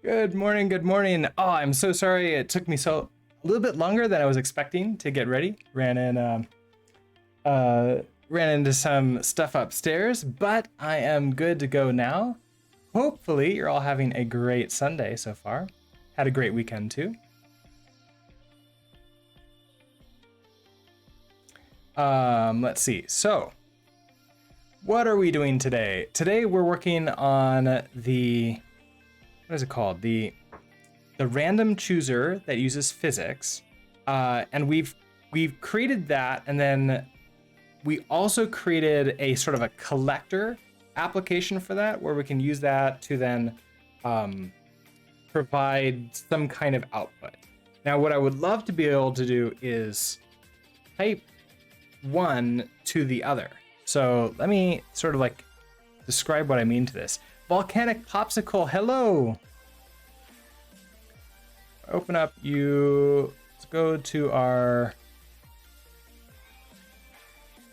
Good morning, good morning. Oh, I'm so sorry it took me a little bit longer than I was expecting to get ready. Ran into some stuff upstairs, but I am good to go now. Hopefully, you're all having a great Sunday so far. Had a great weekend too. Let's see. So, what are we doing today? Today we're working on what is it called? The random chooser that uses physics, and we've created that, and then we also created a sort of a collector application for that, where we can use that to then provide some kind of output. Now, what I would love to be able to do is type one to the other. So let me sort of like describe what I mean to this. Volcanic Popsicle, hello. Open up let's go to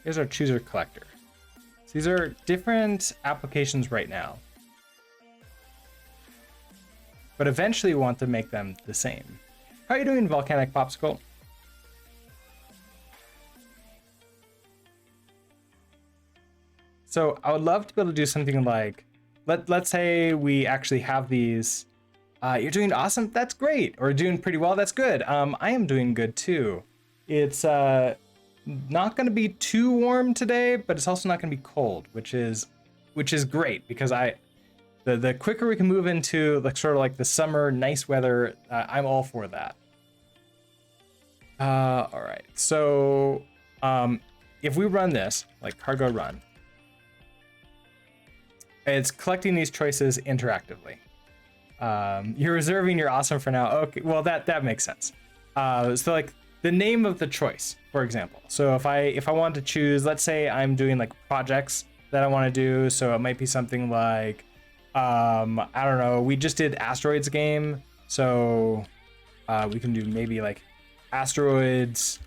here's our chooser collector. So these are different applications right now, but eventually we want to make them the same. How are you doing, Volcanic Popsicle? So I would love to be able to do something like, let's say we actually have these. You're doing awesome. That's great. Or doing pretty well. That's good. I am doing good too. It's not going to be too warm today, but it's also not going to be cold, which is great because the quicker we can move into like sort of like the summer nice weather, I'm all for that. All right. So if we run this like cargo run, it's collecting these choices interactively. You're reserving your awesome for now. Okay, well that makes sense. So like the name of the choice, for example. So if I want to choose, let's say I'm doing like projects that I want to do. So it might be something like, I don't know. We just did asteroids game, so we can do maybe like asteroids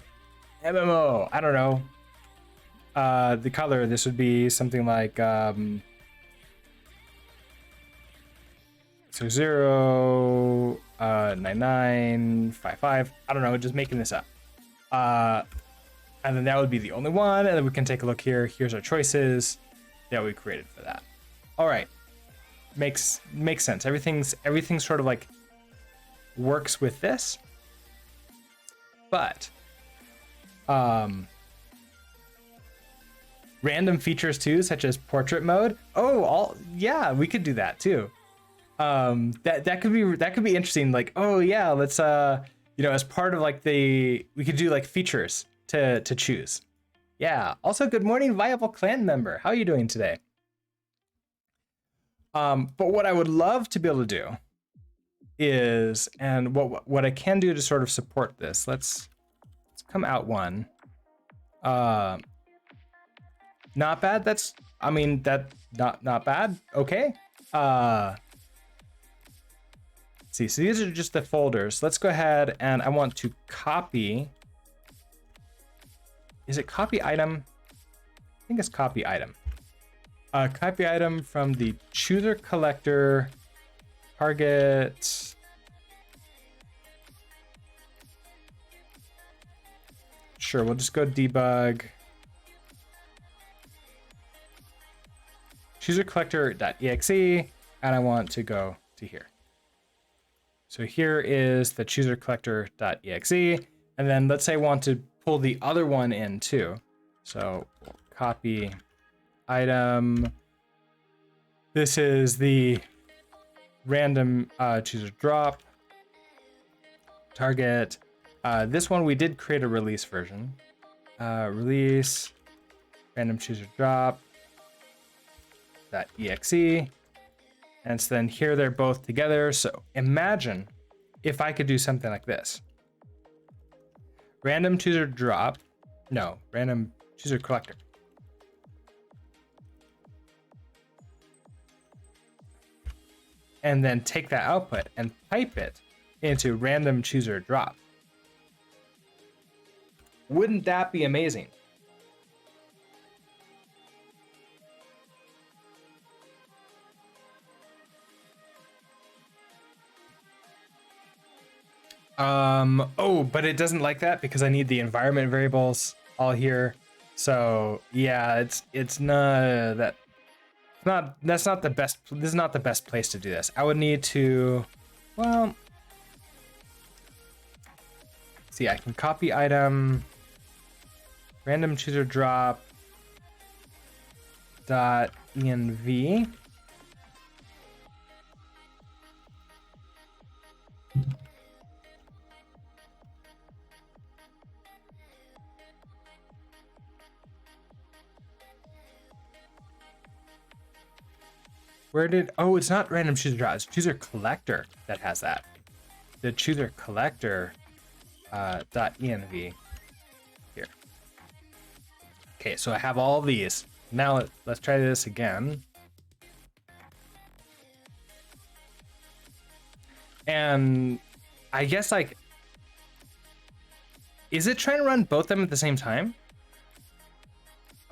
MMO. I don't know. The color, this would be something like so 09955. I don't know, just making this up. And then that would be the only one. And then we can take a look here. Here's our choices that we created for that. All right, makes sense. Everything sort of like works with this, but random features too, such as portrait mode. Oh, yeah, we could do that too. That could be interesting. Like, oh yeah, let's as part of like we could do like features to choose. Yeah. Also, good morning, Viable Clan member. How are you doing today? But what I would love to be able to do is, and what I can do to sort of support this, let's come out one. Not bad. Not bad. Okay. See, so these are just the folders. Let's go ahead and I want to copy. Is it copy item? I think it's copy item. Copy item from the chooser collector target. Sure, we'll just go debug. Chooser collector.exe, and I want to go to here. So here is the chooser collector.exe, and then let's say I want to pull the other one in too. So we'll copy item. This is the random chooser drop target. This one we did create a release version. Release random chooser drop .exe. And so then here they're both together. So imagine if I could do something like this. Random chooser drop. No, random chooser collector. And then take that output and pipe it into random chooser drop. Wouldn't that be amazing? Oh, but it doesn't like that because I need the environment variables all here. So yeah, it's not that not that's not the best. This is not the best place to do this. I would need to, well, see. I can copy item, random chooser drop dot env. Where did, oh, it's not random chooser draw, it's chooser collector that has that. The chooser collector .env here. Okay, so I have all of these. Now let's try this again. And I guess like, is it trying to run both of them at the same time?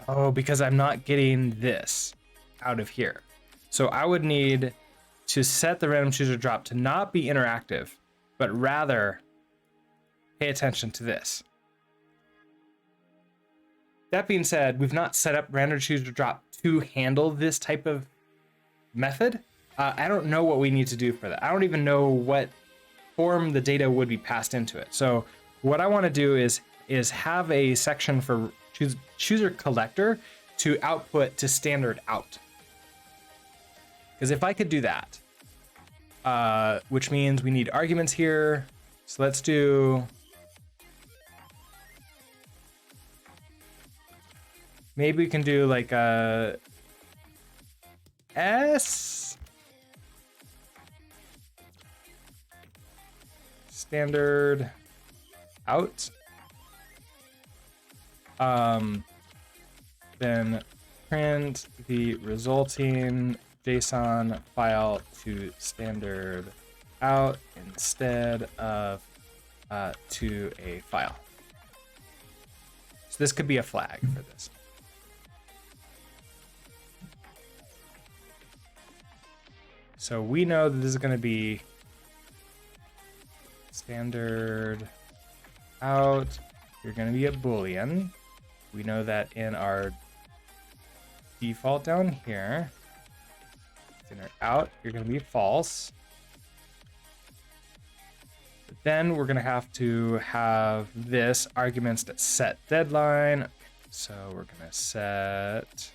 Oh, because I'm not getting this out of here. So I would need to set the random chooser drop to not be interactive, but rather pay attention to this. That being said, we've not set up random chooser drop to handle this type of method. I don't know what we need to do for that. I don't even know what form the data would be passed into it. So what I want to do is have a section for chooser collector to output to standard out. Because if I could do that, which means we need arguments here. So let's do, maybe we can do like a S standard out. Then print the resulting JSON file to standard out instead of to a file. So this could be a flag for this. So we know that this is going to be standard out. You're going to be a Boolean. We know that in our default down here, standard out, you're going to be false. But then we're going to have this arguments that set deadline. So we're going to set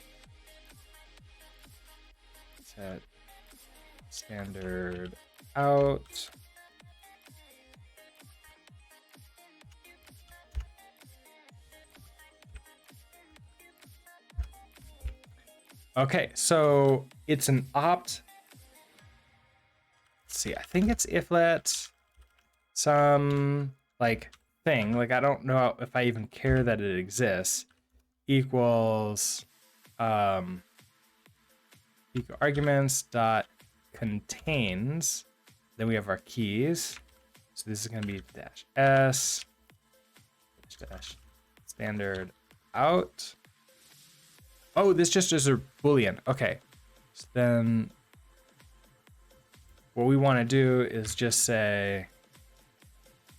standard out. Okay, so it's an opt. Let's see, I think it's if let some like thing, like I don't know if I even care that it exists, equals equal arguments dot contains, then we have our keys. So this is going to be dash s dash standard out. Oh, this just is a Boolean. Okay. So then what we want to do is just say,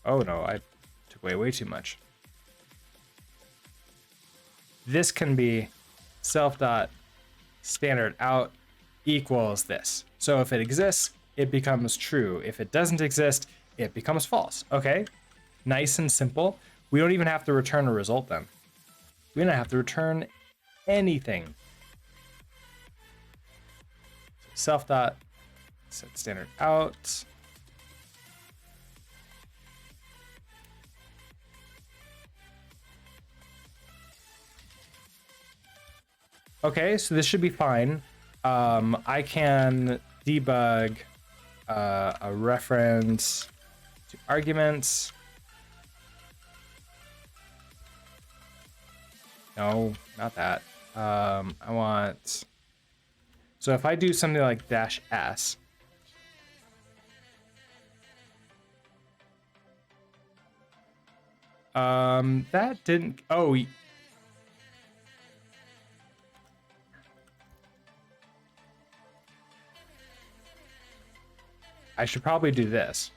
oh no, I took away way too much. This can be self.standard out equals this. So if it exists, it becomes true. If it doesn't exist, it becomes false. Okay, nice and simple. We don't even have to return a result then. We don't have to return anything. Self.set standard out. Okay, so this should be fine. I can debug a reference to arguments. No, not that. I want, so if I do something like dash s, that didn't, oh, I should probably do this.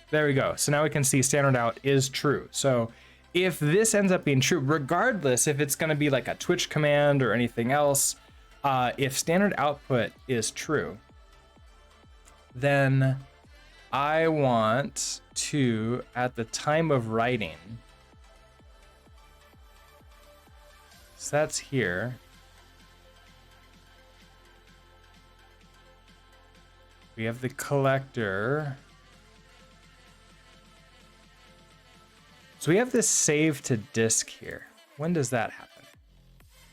There we go. So now we can see standard out is true. So if this ends up being true, regardless if it's going to be like a Twitch command or anything else, if standard output is true, then I want to, at the time of writing, so that's here. We have the collector. So we have this save to disk here. When does that happen?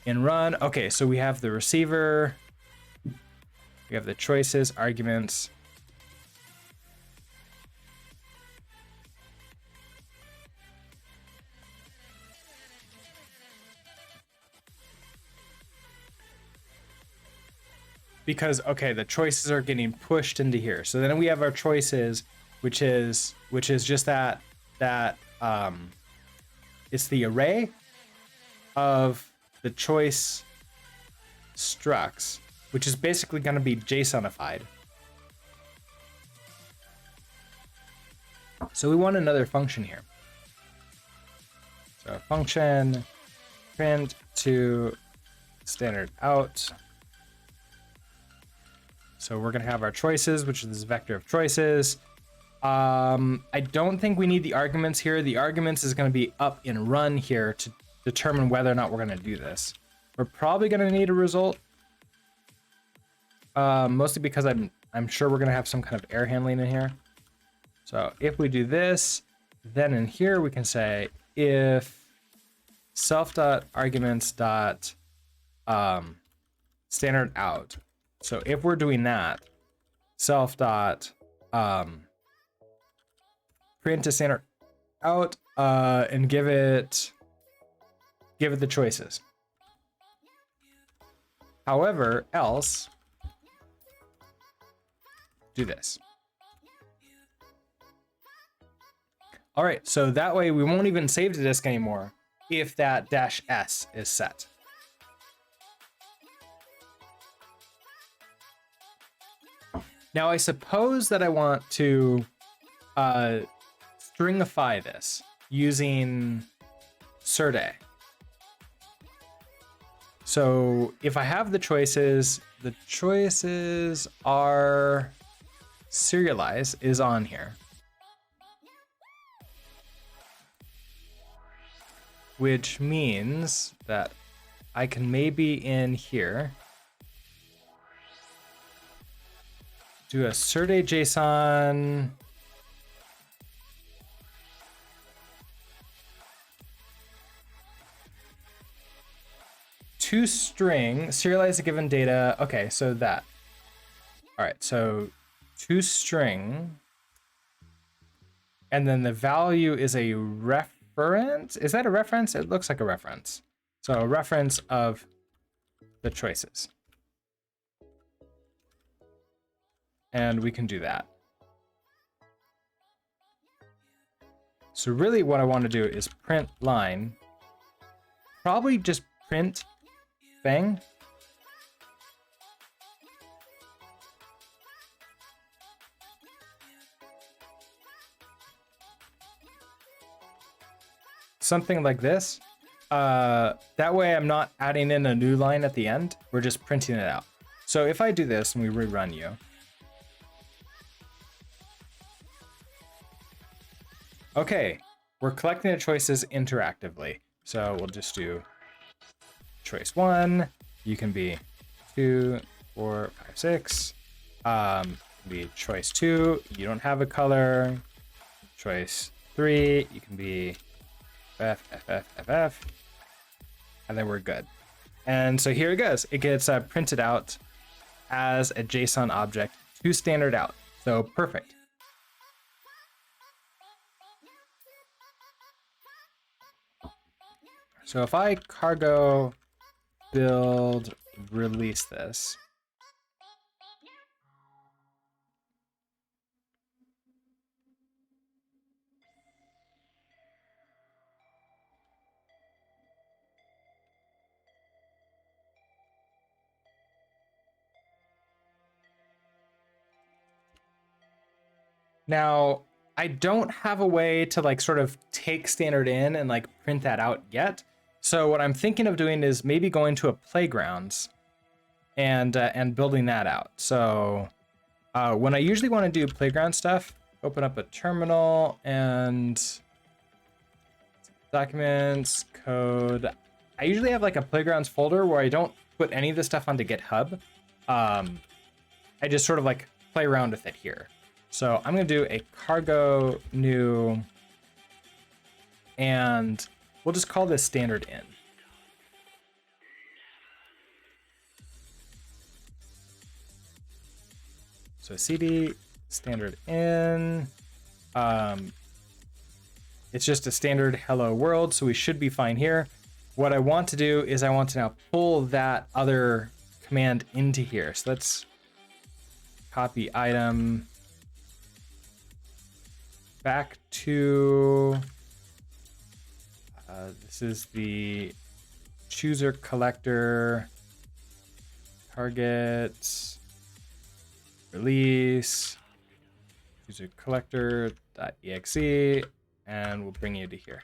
In run. Okay, so we have the receiver. We have the choices, arguments. Because, okay, the choices are getting pushed into here. So then we have our choices, which is just that it's the array of the choice structs, which is basically going to be JSONified. So we want another function here. So function print to standard out. So we're going to have our choices, which is this vector of choices. I don't think we need the arguments here. The arguments is going to be up in run here to determine whether or not we're going to do this. We're probably going to need a result, mostly because I'm sure we're going to have some kind of error handling in here. So if we do this, then in here we can say if self.arguments. Standard out. So if we're doing that, self dot print to standard out and give it the choices. However, else do this. All right, so that way we won't even save to disk anymore if that -s is set. Now, I suppose that I want to stringify this using Serde. So if I have the choices are serialize is on here, which means that I can maybe in here do a Serde JSON to string serialize a given data. Okay, so that. All right, so to string, and then the value is a reference. Is that a reference? It looks like a reference. So a reference of the choices. And we can do that. So really what I want to do is print line, probably just print bang. Something like this. That way I'm not adding in a new line at the end. We're just printing it out. So if I do this and we rerun you, okay, we're collecting the choices interactively. So we'll just do choice 1. You can be 2, 4, 5, 6. Be choice 2. You don't have a color. Choice 3. You can be F, F, F, F, F. And then we're good. And so here it goes. It gets printed out as a JSON object to standard out. So perfect. So if I cargo build release this, now I don't have a way to like sort of take standard in and like print that out yet. So what I'm thinking of doing is maybe going to a playgrounds and building that out. So when I usually want to do playground stuff, open up a terminal and documents, code. I usually have like a playgrounds folder where I don't put any of the stuff onto GitHub. I just sort of like play around with it here. So I'm going to do a cargo new, and we'll just call this standard in. So cd standard in. It's just a standard hello world, so we should be fine here. What I want to do is I want to now pull that other command into here. So let's copy item back to, this is the chooser collector, target, release, chooser collector.exe, and we'll bring you to here.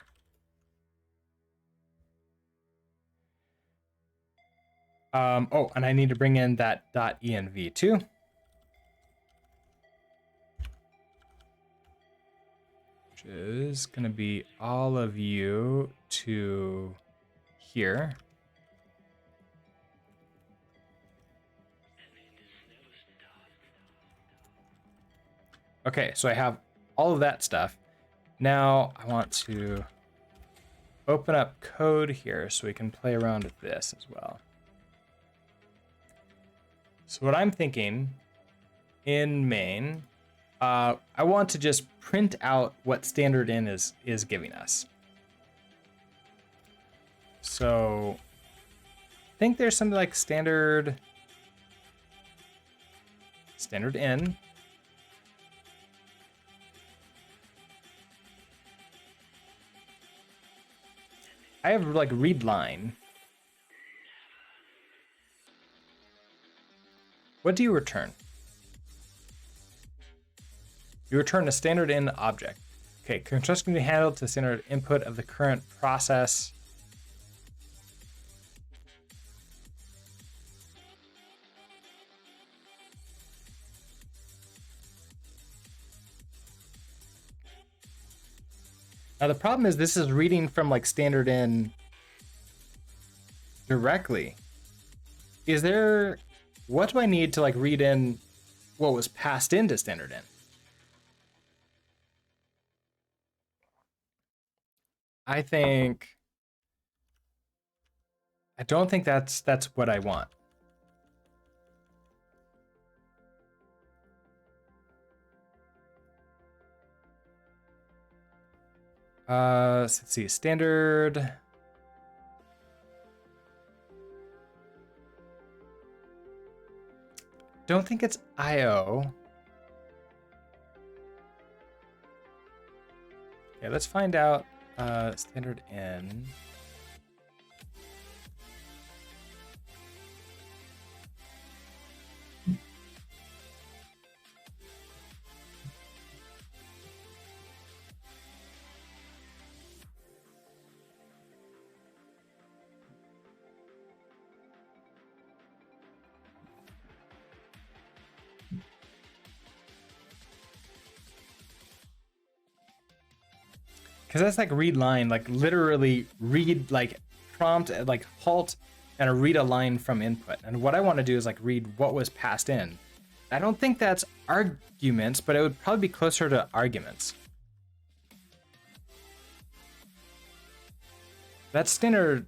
Oh, and I need to bring in that .env too. Which is going to be all of you to here. Okay, so I have all of that stuff. Now I want to open up code here so we can play around with this as well. So what I'm thinking in main, I want to just print out what standard in is giving us. So I think there's something like standard in. I have like read line. What do you return? You return a standard in object. Okay, construction can be handled to standard input of the current process. Now the problem is this is reading from like standard in directly. Is there, what do I need to like read in what was passed into standard in? I don't think that's what I want. Let's see, standard. Don't think it's IO. Okay, let's find out standard in. Because that's like read line, like literally read, like prompt, like halt and read a line from input. And what I want to do is like read what was passed in. I don't think that's arguments, but it would probably be closer to arguments. That's standard.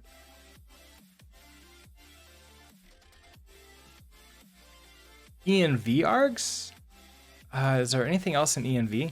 ENV args? Is there anything else in ENV?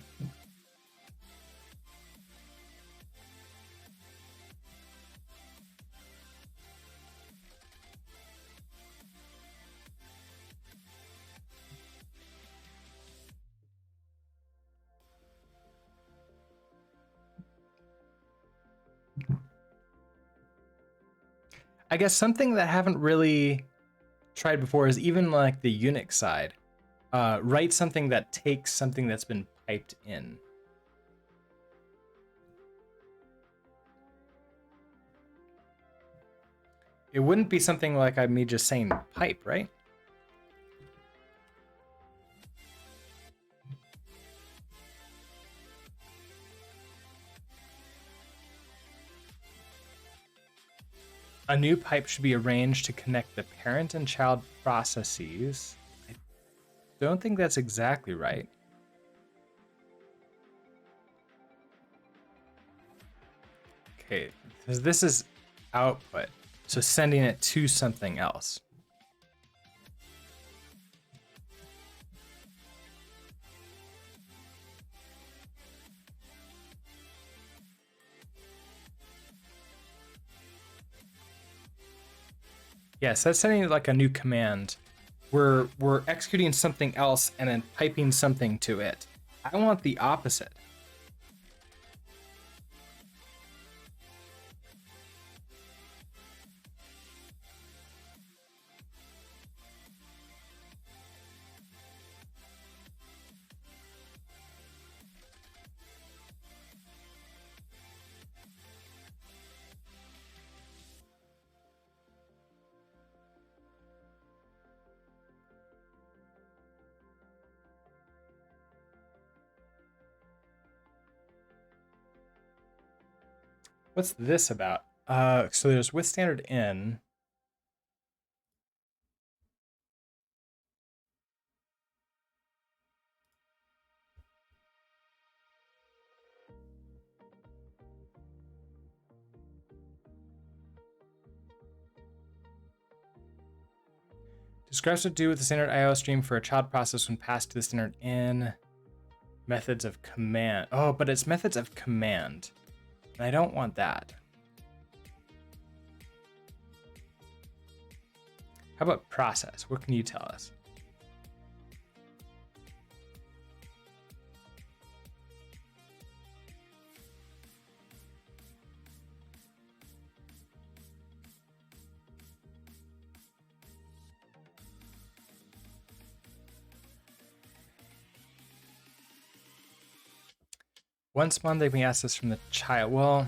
I guess something that I haven't really tried before is even like the Unix side. Write something that takes something that's been piped in. it wouldn't be something like me just saying pipe, right? A new pipe should be arranged to connect the parent and child processes. I don't think that's exactly right. Okay, because this is output, so sending it to something else. Yes, that's sending like a new command. We're executing something else and then piping something to it. I want the opposite. What's this about? So there's with standard in. Describes what to do with the standard IO stream for a child process when passed to the standard in. Methods of command. Oh, but it's methods of command. And I don't want that. How about process? What can you tell us? Once month, they can ask this from the child. Well,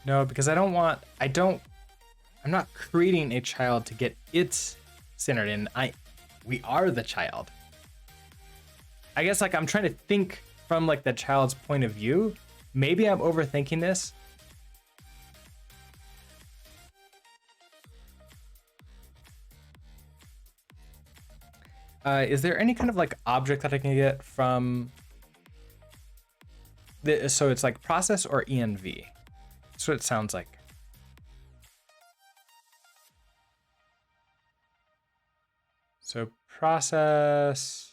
No, because I'm not creating a child to get its centered in. We are the child. I guess like I'm trying to think from like the child's point of view. Maybe I'm overthinking this. Is there any kind of like object that I can get from this? So it's like process or env. That's what it sounds like. So process.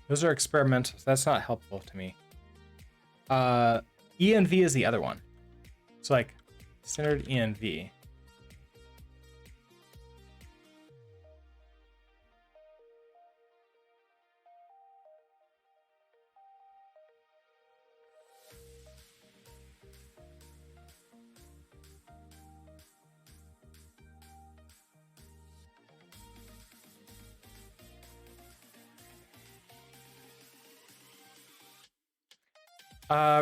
Those are experimental. So that's not helpful to me. env is the other one. So like standard env.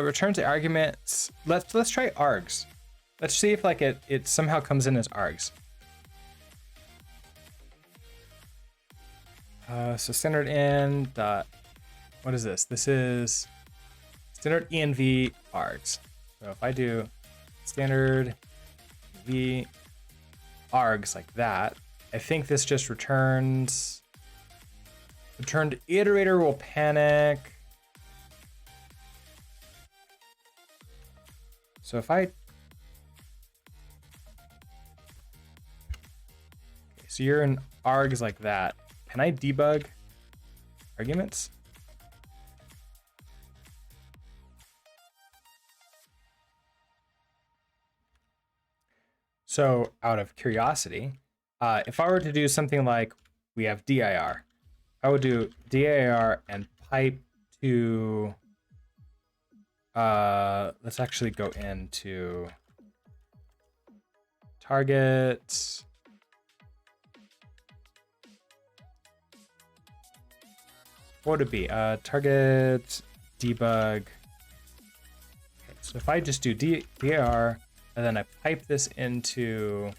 Return to arguments. Let's try args. Let's see if like it somehow comes in as args. So standard in dot. What is this? This is standard env args. So if I do standard v args like that, I think this just returns. Returned iterator will panic. So if I, so you're in args like that. Can I debug arguments? So out of curiosity, if I were to do something like we have dir, I would do dir and pipe to, let's actually go into target. What would it be? Target debug. Okay, so if I just do dir and then I pipe this into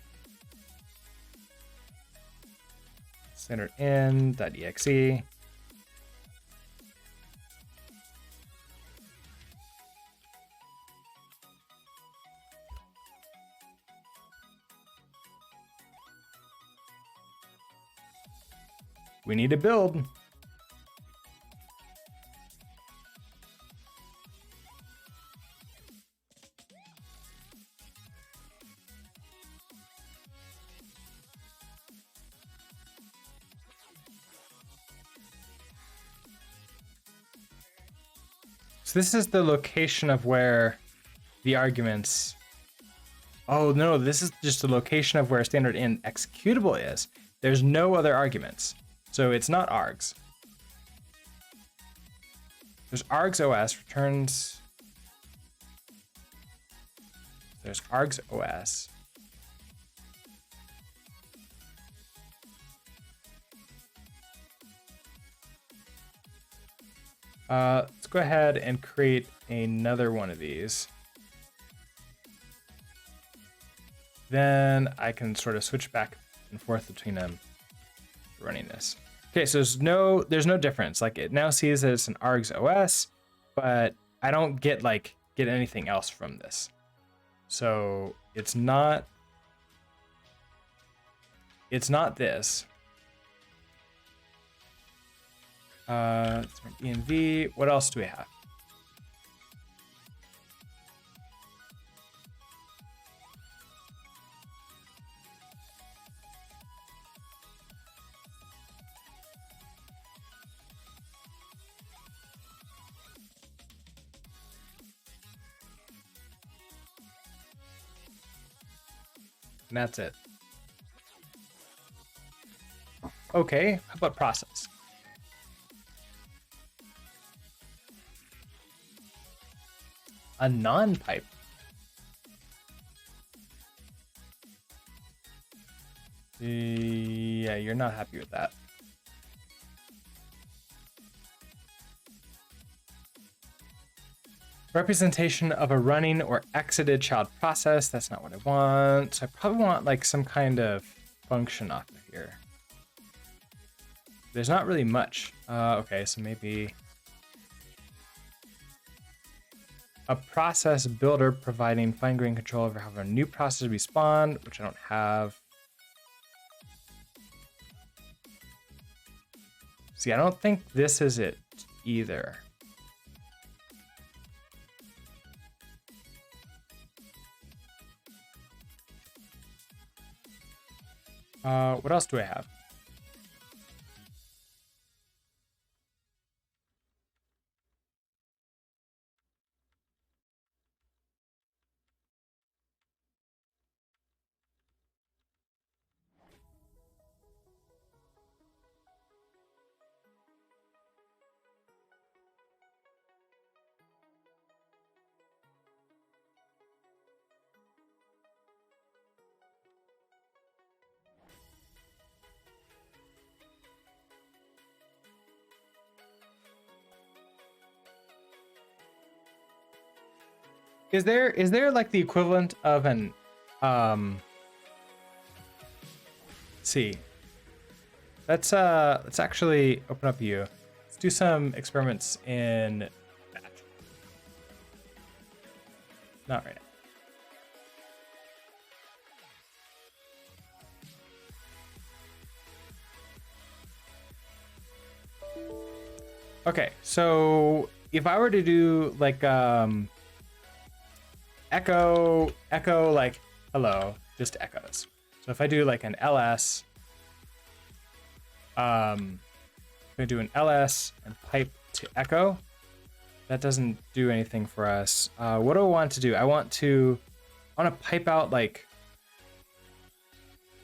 standard in.exe. We need to build. So this is the location of where the arguments. Oh no, this is just the location of where standard in executable is. There's no other arguments. So it's not args. There's args OS returns. There's args OS. Let's go ahead and create another one of these. Then I can sort of switch back and forth between them running this. Okay, so there's no difference. Like it now sees that it's an args OS, but I don't get anything else from this. So it's not this. env. What else do we have? And that's it. Okay, how about process? A non-pipe. Yeah, you're not happy with that. Representation of a running or exited child process. That's not what I want. So I probably want like some kind of function off of here. There's not really much. Okay, so maybe a process builder providing fine-grained control over how a new process respawn, which I don't have. See, I don't think this is it either. What else do I have? Is there like the equivalent of an let's see. Let's actually open up you. Let's do some experiments in batch. Not right now. Okay, so if I were to do like echo like hello, just echoes. So if I do like an ls, I'm gonna do an ls and pipe to echo. That doesn't do anything for us. What do I want to do? I want to pipe out like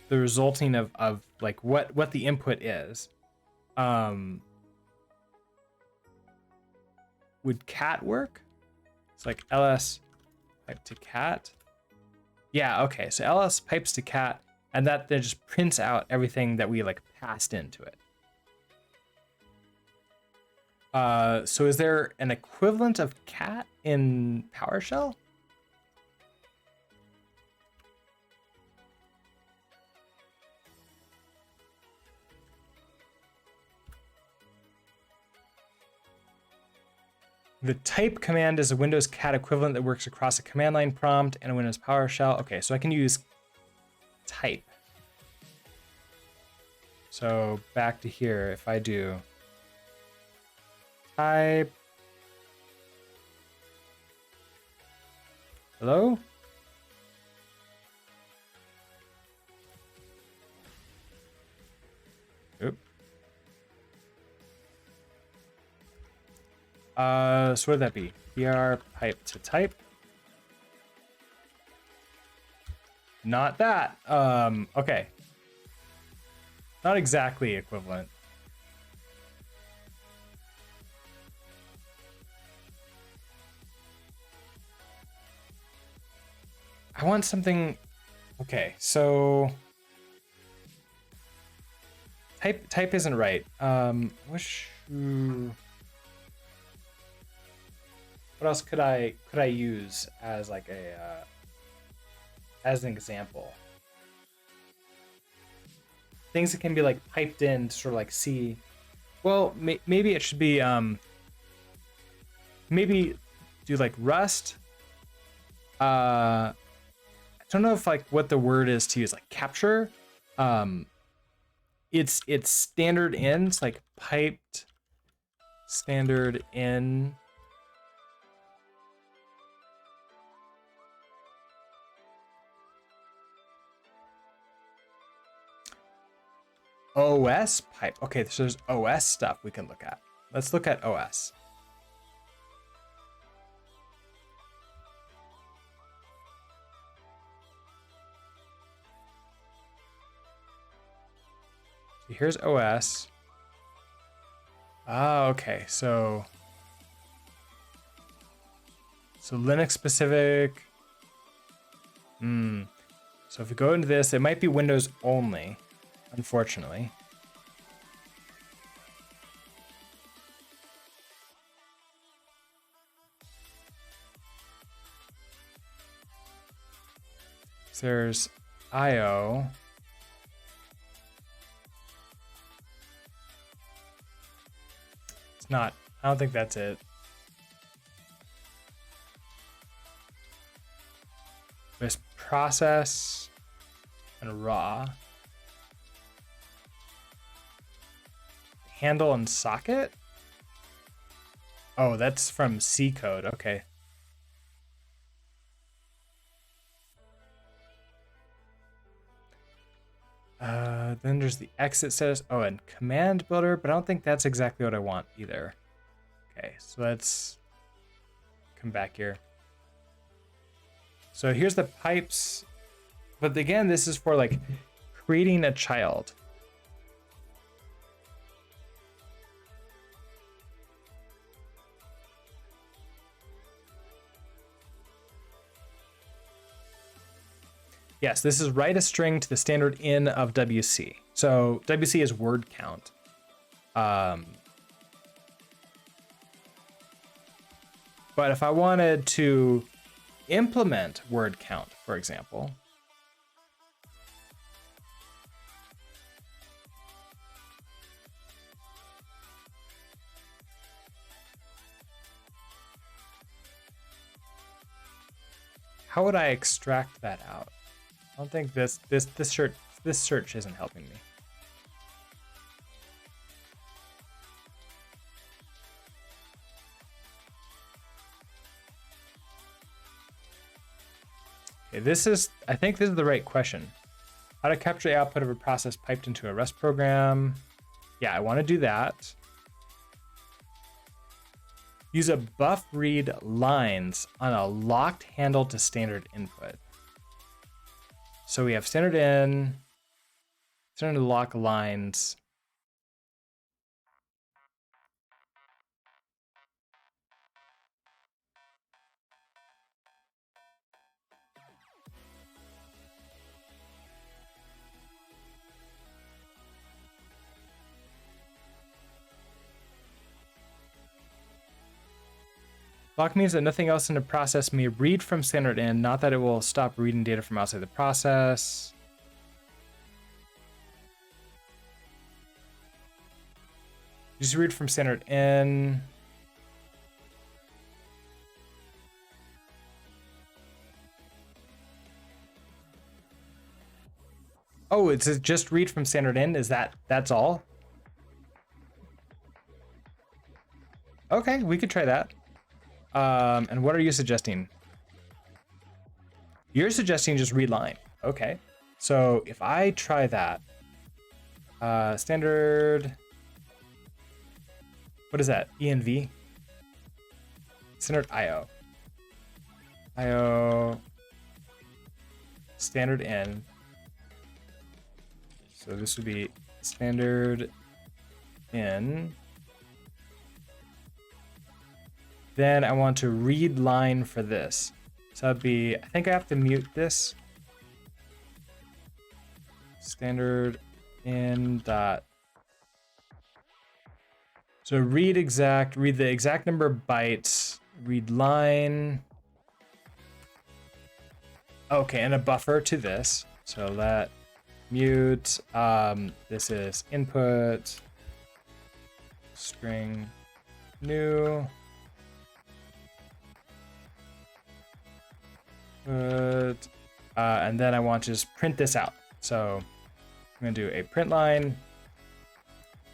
the resulting of like what the input is. Would cat work? It's like ls pipe to cat. Yeah, okay. So ls pipes to cat, and that then just prints out everything that we like passed into it. So is there an equivalent of cat in PowerShell? The type command is a Windows cat equivalent that works across a command line prompt and a Windows PowerShell. Okay, so I can use type. So back to here, if I do type. Hello? Oop. So what would that be? PR pipe to type. Not that. Okay. Not exactly equivalent. I want something. Okay, so type isn't right. Wish. What else could I use as like a as an example? Things that can be like piped in to sort of like see. Well, maybe it should be maybe do like Rust. I don't know if like what the word is to use, like capture. It's standard in. It's like piped standard in. OS pipe. Okay, so there's OS stuff we can look at. Let's look at OS. Here's OS. Ah, okay. So Linux specific. So if we go into this, it might be Windows only, unfortunately. So there's IO. It's not. I don't think that's it. There's process and raw. Handle and socket? Oh, that's from C code. Okay. Then there's the exit status. Oh, and command builder, but I don't think that's exactly what I want either. Okay, so let's come back here. So here's the pipes, but again, this is for like creating a child. Yes, this is write a string to the standard in of WC. So WC is word count. But if I wanted to implement word count, for example, how would I extract that out? I don't think this search isn't helping me. Okay, I think this is the right question. How to capture the output of a process piped into a Rust program. Yeah, I want to do that. Use a buff read lines on a locked handle to standard input. So we have standard in, Starting to lock lines. Lock means that nothing else in the process may read from standard in, not that it will stop reading data from outside the process. Just read from standard in. Oh, it's just read from standard in? Is that's all? Okay, we could try that. And what are you suggesting? You're suggesting just read line. Okay. So if I try that, standard, what is that? ENV? Standard IO. IO, standard in. So this would be standard in. Then I want to read line for this. So that'd be, I think I have to mute this. Standard in dot. So read the exact number of bytes, read line. Okay, and a buffer to this. So let mute, this is input, string new. And then I want to just print this out. So I'm gonna do a print line,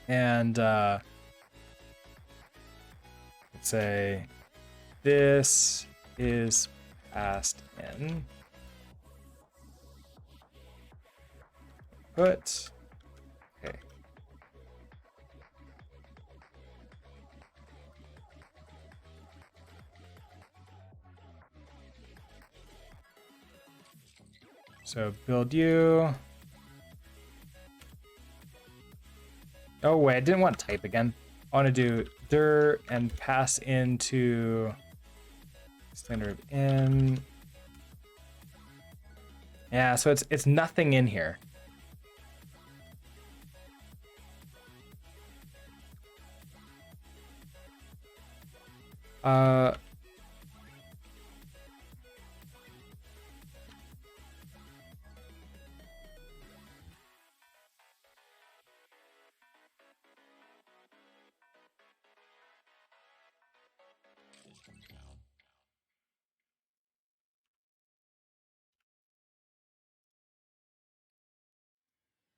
and let's say this is passed in. Put. Okay. So build you. Oh wait, I didn't want type again. I want to do dir and pass into standard in. Yeah, so it's nothing in here.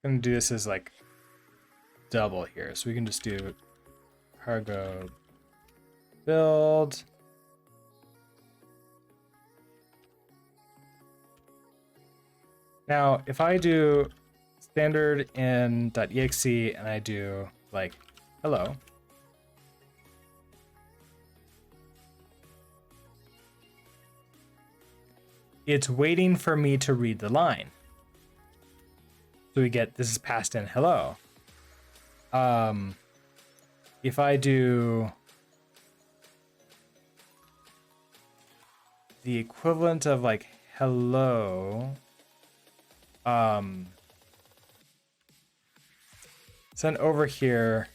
I'm gonna do this as like double here, so we can just do cargo build. Now, if I do standard in .exe and I do like hello, it's waiting for me to read the line. So we get this is passed in hello. If I do the equivalent of like hello, send over here.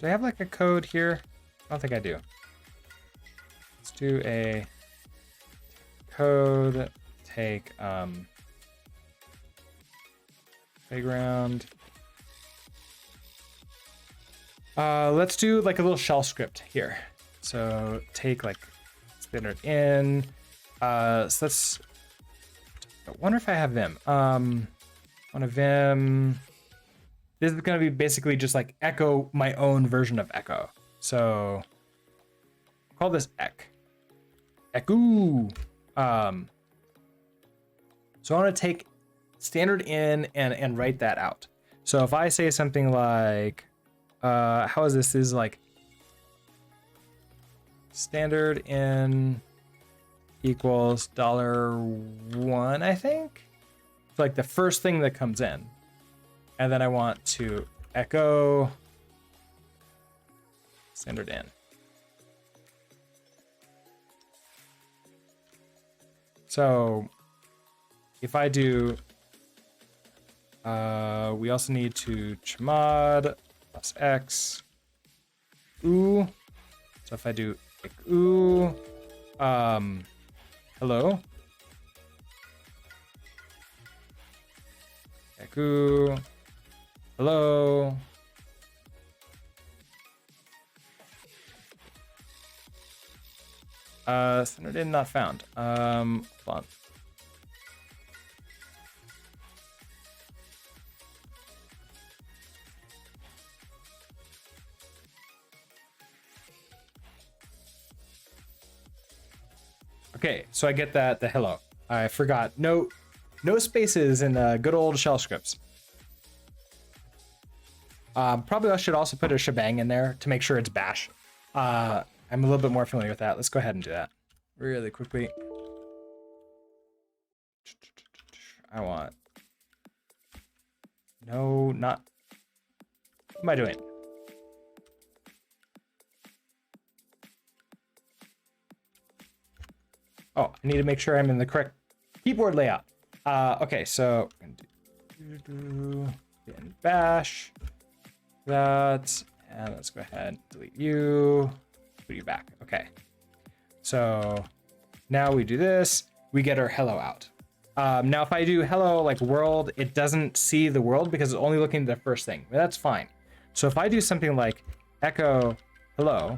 Do I have like a code here? I don't think I do. Let's do a code, take playground. Let's do like a little shell script here. So take like standard in. So let's. I wonder if I have Vim. On a Vim. This is gonna be basically just like echo my own version of echo. So call this eck. Echo. So I want to take standard in and write that out. So if I say something like, how is this? This is like standard in equals $1, I think. So like the first thing that comes in. And then I want to echo standard in. So if I do, we also need to chmod plus x, oo. So if I do oo, hello, echo, hello. Standard in not found. Hold on. Okay, so I get that the hello. I forgot. No spaces in good old shell scripts. Probably I should also put a shebang in there to make sure it's bash. I'm a little bit more familiar with that. Let's go ahead and do that really quickly. I want, no, not, what am I doing? Oh, I need to make sure I'm in the correct keyboard layout. Okay, so I'm gonna do in bash that, and let's go ahead and delete you. Put you back. Okay. So now we do this, we get our hello out. Now if I do hello like world, it doesn't see the world because it's only looking at the first thing. But that's fine. So if I do something like echo hello,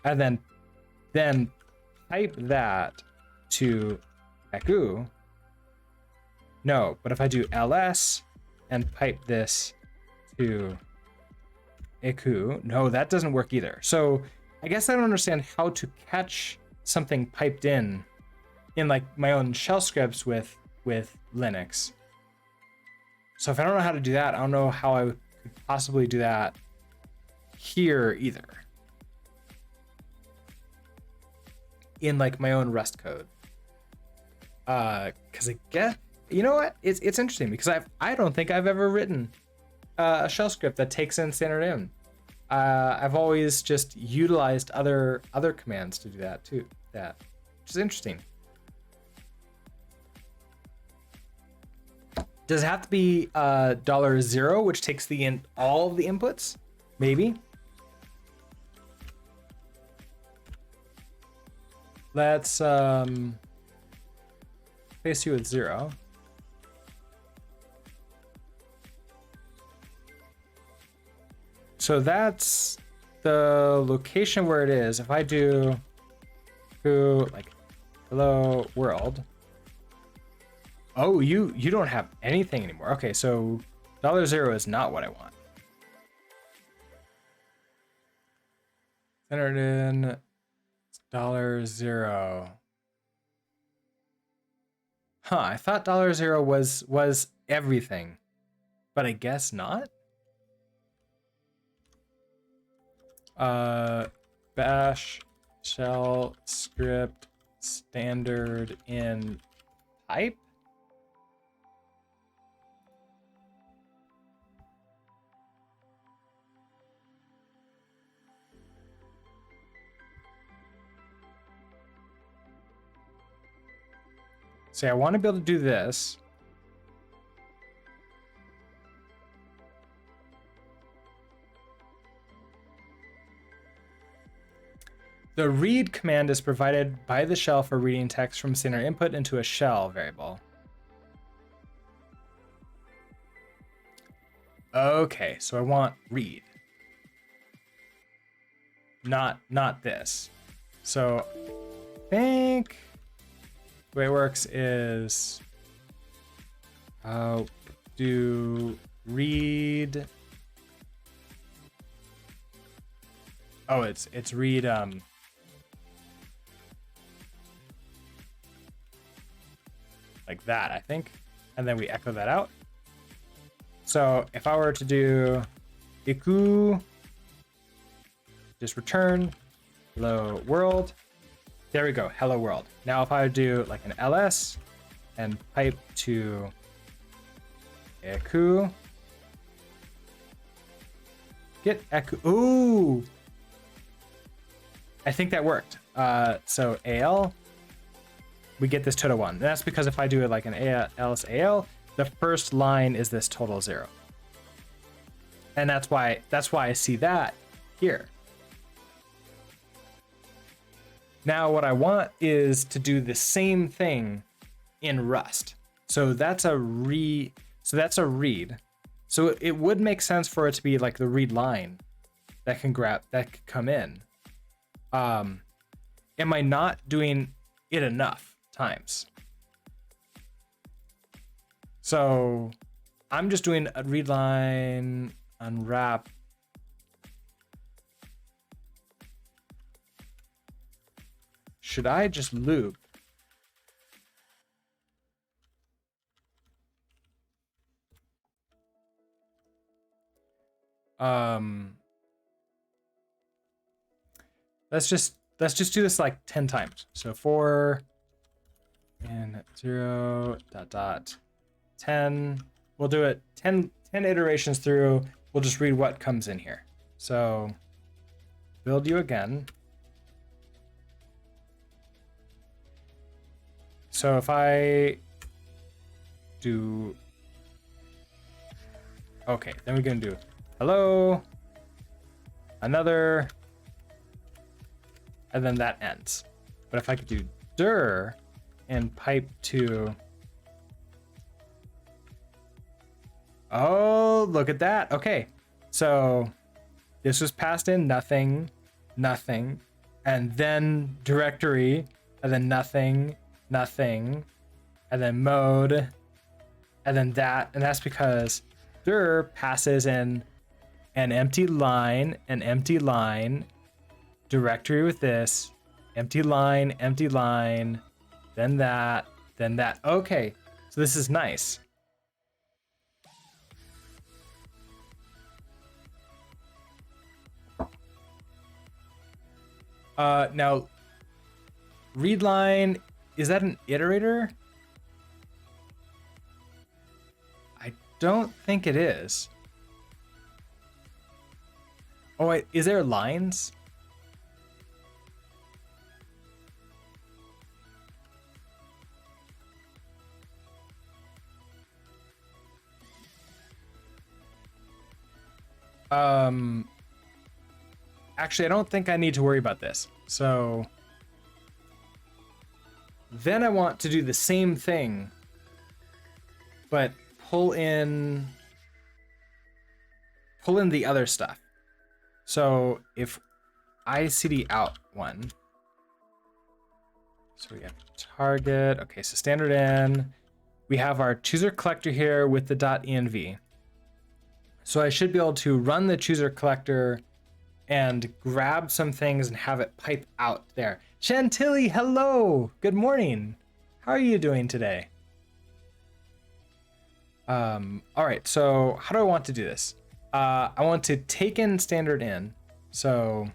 and then type that to echo. No, but if I do ls and pipe this to echo, no, that doesn't work either. So I guess I don't understand how to catch something piped in like my own shell scripts with Linux. So if I don't know how to do that, I don't know how I could possibly do that here either. In like my own Rust code. Cause I get, you know what? It's interesting because I don't think I've ever written a shell script that takes in standard in. I've always just utilized other commands to do that too. Which is interesting. Does it have to be $0, which takes all of the inputs? Maybe. Let's face you with 0. So that's the location where it is. If I do like hello world. Oh, you don't have anything anymore. Okay, so $0 is not what I want. Entered in $0. Huh, I thought $0 was everything, but I guess not. Bash shell script standard in type. See, I want to be able to do this. The read command is provided by the shell for reading text from standard input into a shell variable. Okay, so I want read. Not this. So I think the way it works is do read. Oh, it's read like that, I think, and then we echo that out. So if I were to do iku, just return hello world. There we go, hello world. Now if I do like an ls and pipe to eku. Get eku. Ooh, I think that worked. So AL, we get this total 1. And that's because if I do it like an else AL, the first line is this total 0. And that's why I see that here. Now what I want is to do the same thing in Rust. So that's a read. So it would make sense for it to be like the read line that can come in. Am I not doing it enough times? So I'm just doing a read line unwrap. Should I just loop? Let's just do this like 10 times. So 4 and 0 ... 10. We'll do it 10 iterations through. We'll just read what comes in here. So build you again. So if I do, okay, then we're gonna do hello, another, and then that ends. But if I could do dir and pipe to, oh, look at that. Okay, so this was passed in nothing, and then directory, and then nothing, and then mode, and then that, and that's because dir passes in an empty line, directory with this, empty line, then that. Okay, so this is nice. Now, read line, is that an iterator? I don't think it is. Oh wait, is there lines? Actually, I don't think I need to worry about this. So then I want to do the same thing, but pull in the other stuff. So if I cd out 1, so we have target. Okay, so standard in. We have our chooser collector here with the .env. So I should be able to run the chooser collector and grab some things and have it pipe out there. Chantilly, hello, good morning. How are you doing today? All right, so how do I want to do this? I want to take in standard in. So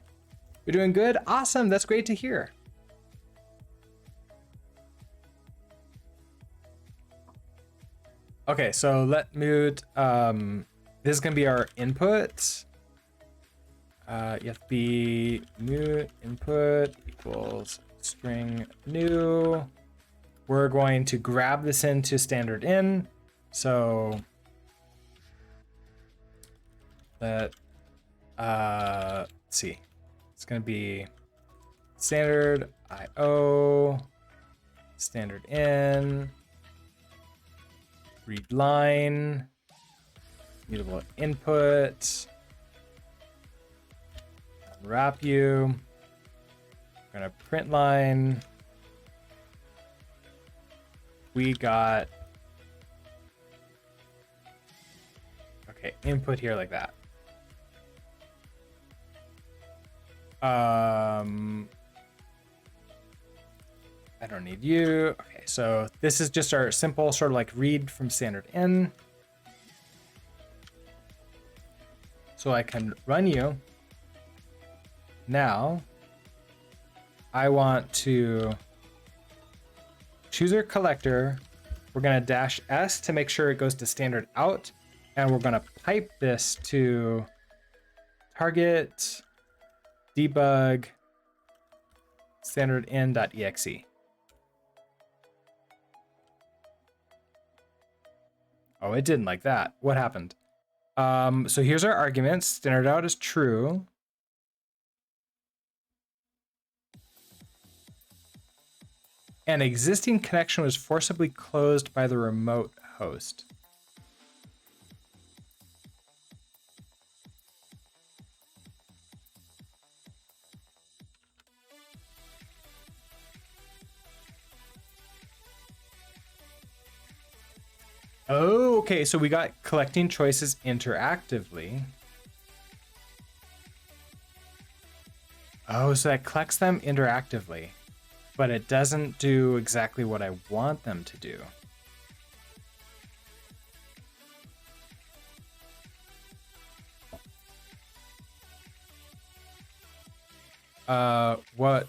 you're doing good. Awesome. That's great to hear. Okay, so let mute. This is gonna be our input. You have to be new input equals string new. We're going to grab this into standard in. So let's see. It's gonna be standard IO, standard in, read line, mutable input. Wrap you. We're gonna print line. We got, okay, input here like that. I don't need you. Okay, so this is just our simple sort of like read from standard in. So I can run you. Now, I want to chooser collector We're gonna dash S to make sure it goes to standard out. And we're gonna pipe this to target debug standard in.exe. Oh, it didn't like that. What happened? So here's our arguments. Standard out is true. An existing connection was forcibly closed by the remote host. Oh, okay. So we got collecting choices interactively. Oh, so that collects them interactively, but it doesn't do exactly what I want them to do. What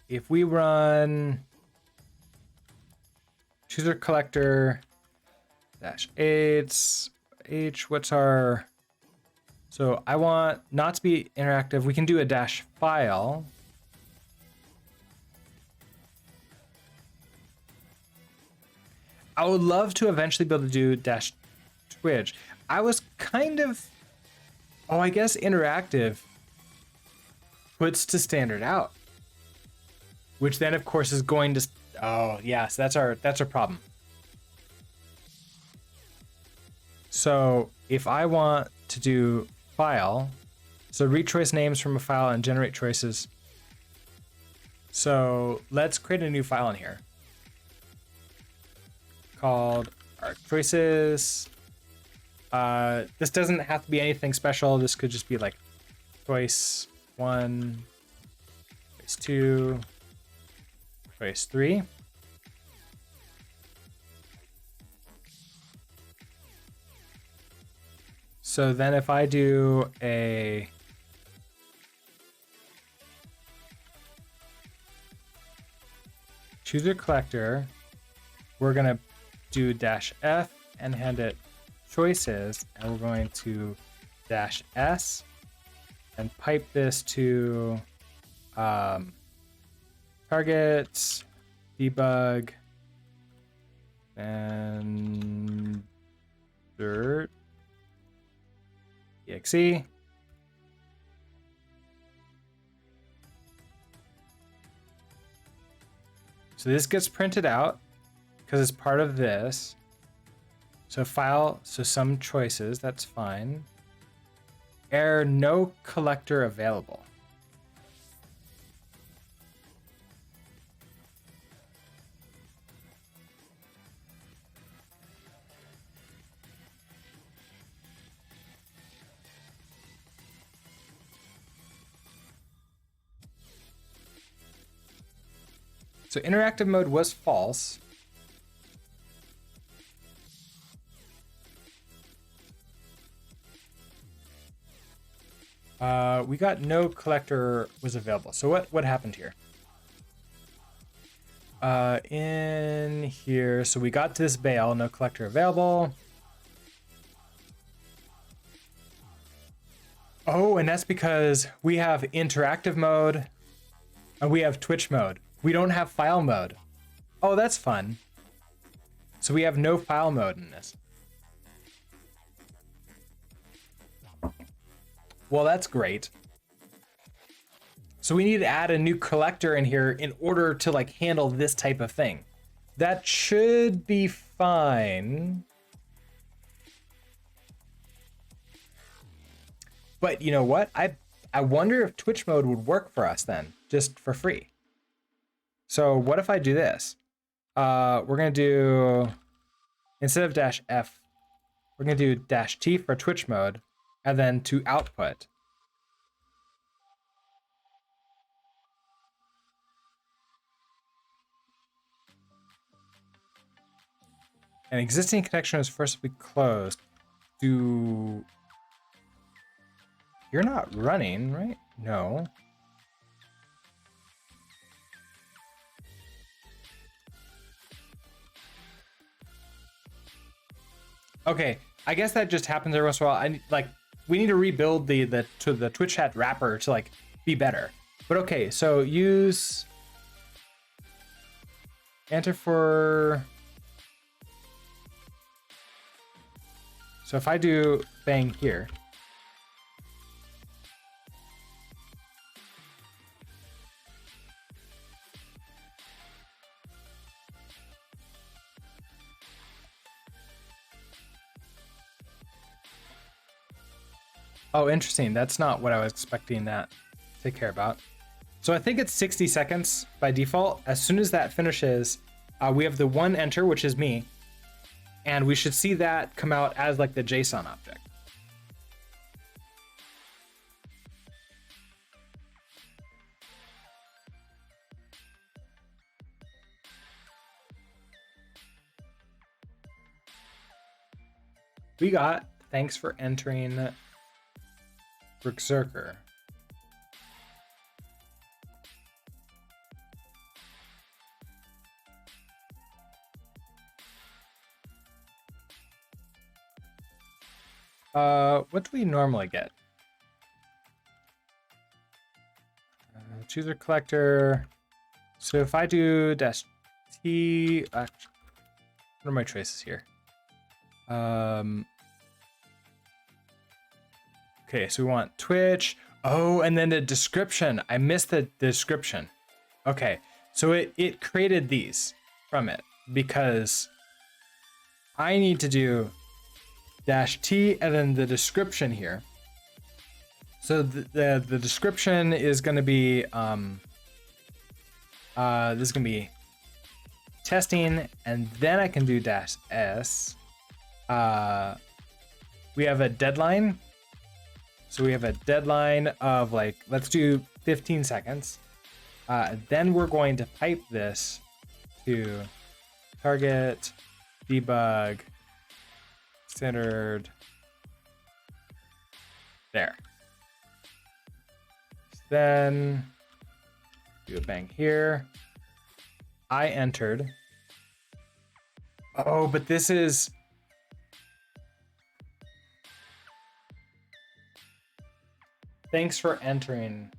if we run chooser collector -8 what's our, so I want not to be interactive. We can do a dash file. I would love to eventually be able to do dash Twitch. I was kind of, oh, I guess interactive puts to standard out, which then of course is going to, oh yes, that's our problem. So if I want to do file, so retrace names from a file and generate choices. So let's create a new file in here called our choices. This doesn't have to be anything special. This could just be like choice 1, choice 2, choice 3. So then if I do a chooser collector, we're gonna do dash F and hand it choices, and we're going to dash S and pipe this to targets, debug, and dirt, exe. So this gets printed out because it's part of this. So file, so some choices, that's fine. Error, no collector available. So interactive mode was false. We got no collector was available. So what happened here? In here, so we got to this bail, no collector available. Oh, and that's because we have interactive mode and we have Twitch mode. We don't have file mode. Oh, that's fun. So we have no file mode in this. Well, that's great. So we need to add a new collector in here in order to like handle this type of thing. That should be fine. But you know what? I wonder if Twitch mode would work for us then, just for free. So what if I do this? We're gonna do, instead of dash F, we're gonna do dash T for Twitch mode, and then to output. An existing connection is forcibly closed. You're not running, right? No. Okay, I guess that just happens every once in a while. We need to rebuild the Twitch chat wrapper to like be better. But okay, so use enter for. So if I do bang here. Oh, interesting. That's not what I was expecting that to care about. So I think it's 60 seconds by default. As soon as that finishes, we have the one enter, which is me. And we should see that come out as like the JSON object. We got, thanks for entering Berserker. What do we normally get? Chooser collector. So if I do dash T, what are my traces here? Okay, so we want Twitch. Oh, and then the description. I missed the description. Okay, so it created these from it because I need to do dash T and then the description here. So the description is going to be this is going to be testing, and then I can do dash S. We have a deadline. So we have a deadline of like, let's do 15 seconds. Then we're going to pipe this to target, debug, centered. There. Then do a bang here. I entered. Oh, but this is. Thanks for entering.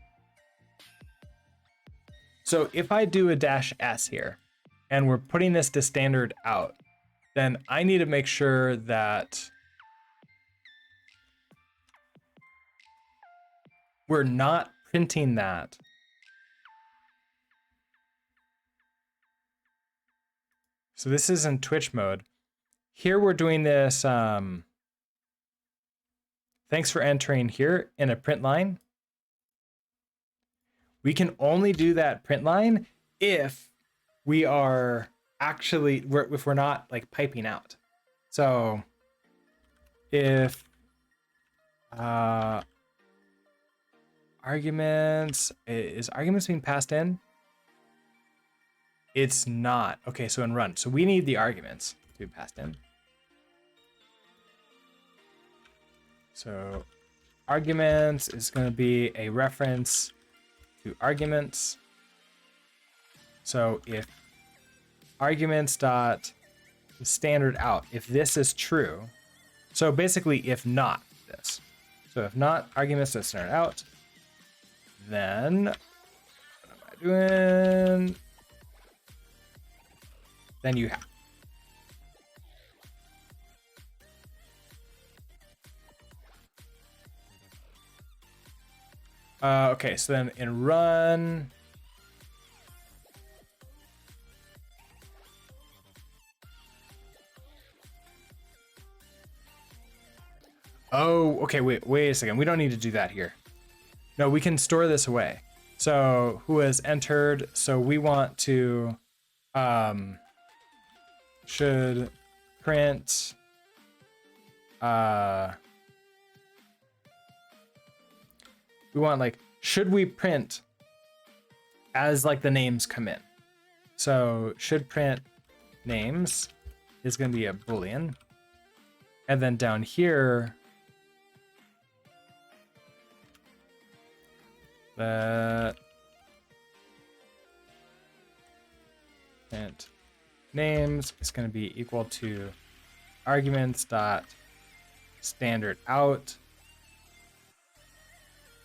So if I do a dash S here and we're putting this to standard out, then I need to make sure that we're not printing that. So this is in Twitch mode. Here we're doing this, thanks for entering here in a print line. We can only do that print line if we are actually, if we're not like piping out. So if arguments, is arguments being passed in? It's not. Okay, so in run. So we need the arguments to be passed in. So arguments is going to be a reference to arguments. So if arguments dot standard out, if this is true, so basically if not this, so if not arguments dot standard out, then what am I doing? Then you have. Okay, so then in run, oh, okay, wait a second. We don't need to do that here. No, we can store this away. So who has entered? So we want to, should print, we want like, should we print as like the names come in? So should print names is going to be a Boolean. And then down here, the print names is going to be equal to arguments dot standard out.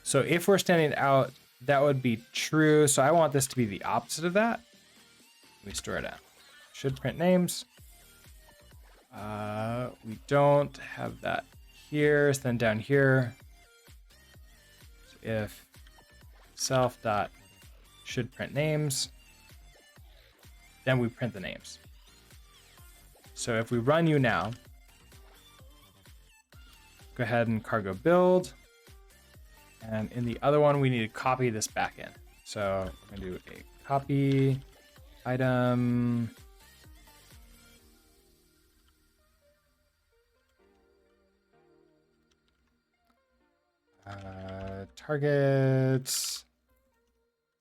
So if we're standing out, that would be true. So I want this to be the opposite of that. We store it out. Should print names. We don't have that here. So then down here, so if self dot should print names, then we print the names. So if we run you now, go ahead and cargo build. And in the other one, we need to copy this back in. So we're gonna do a copy item. Targets,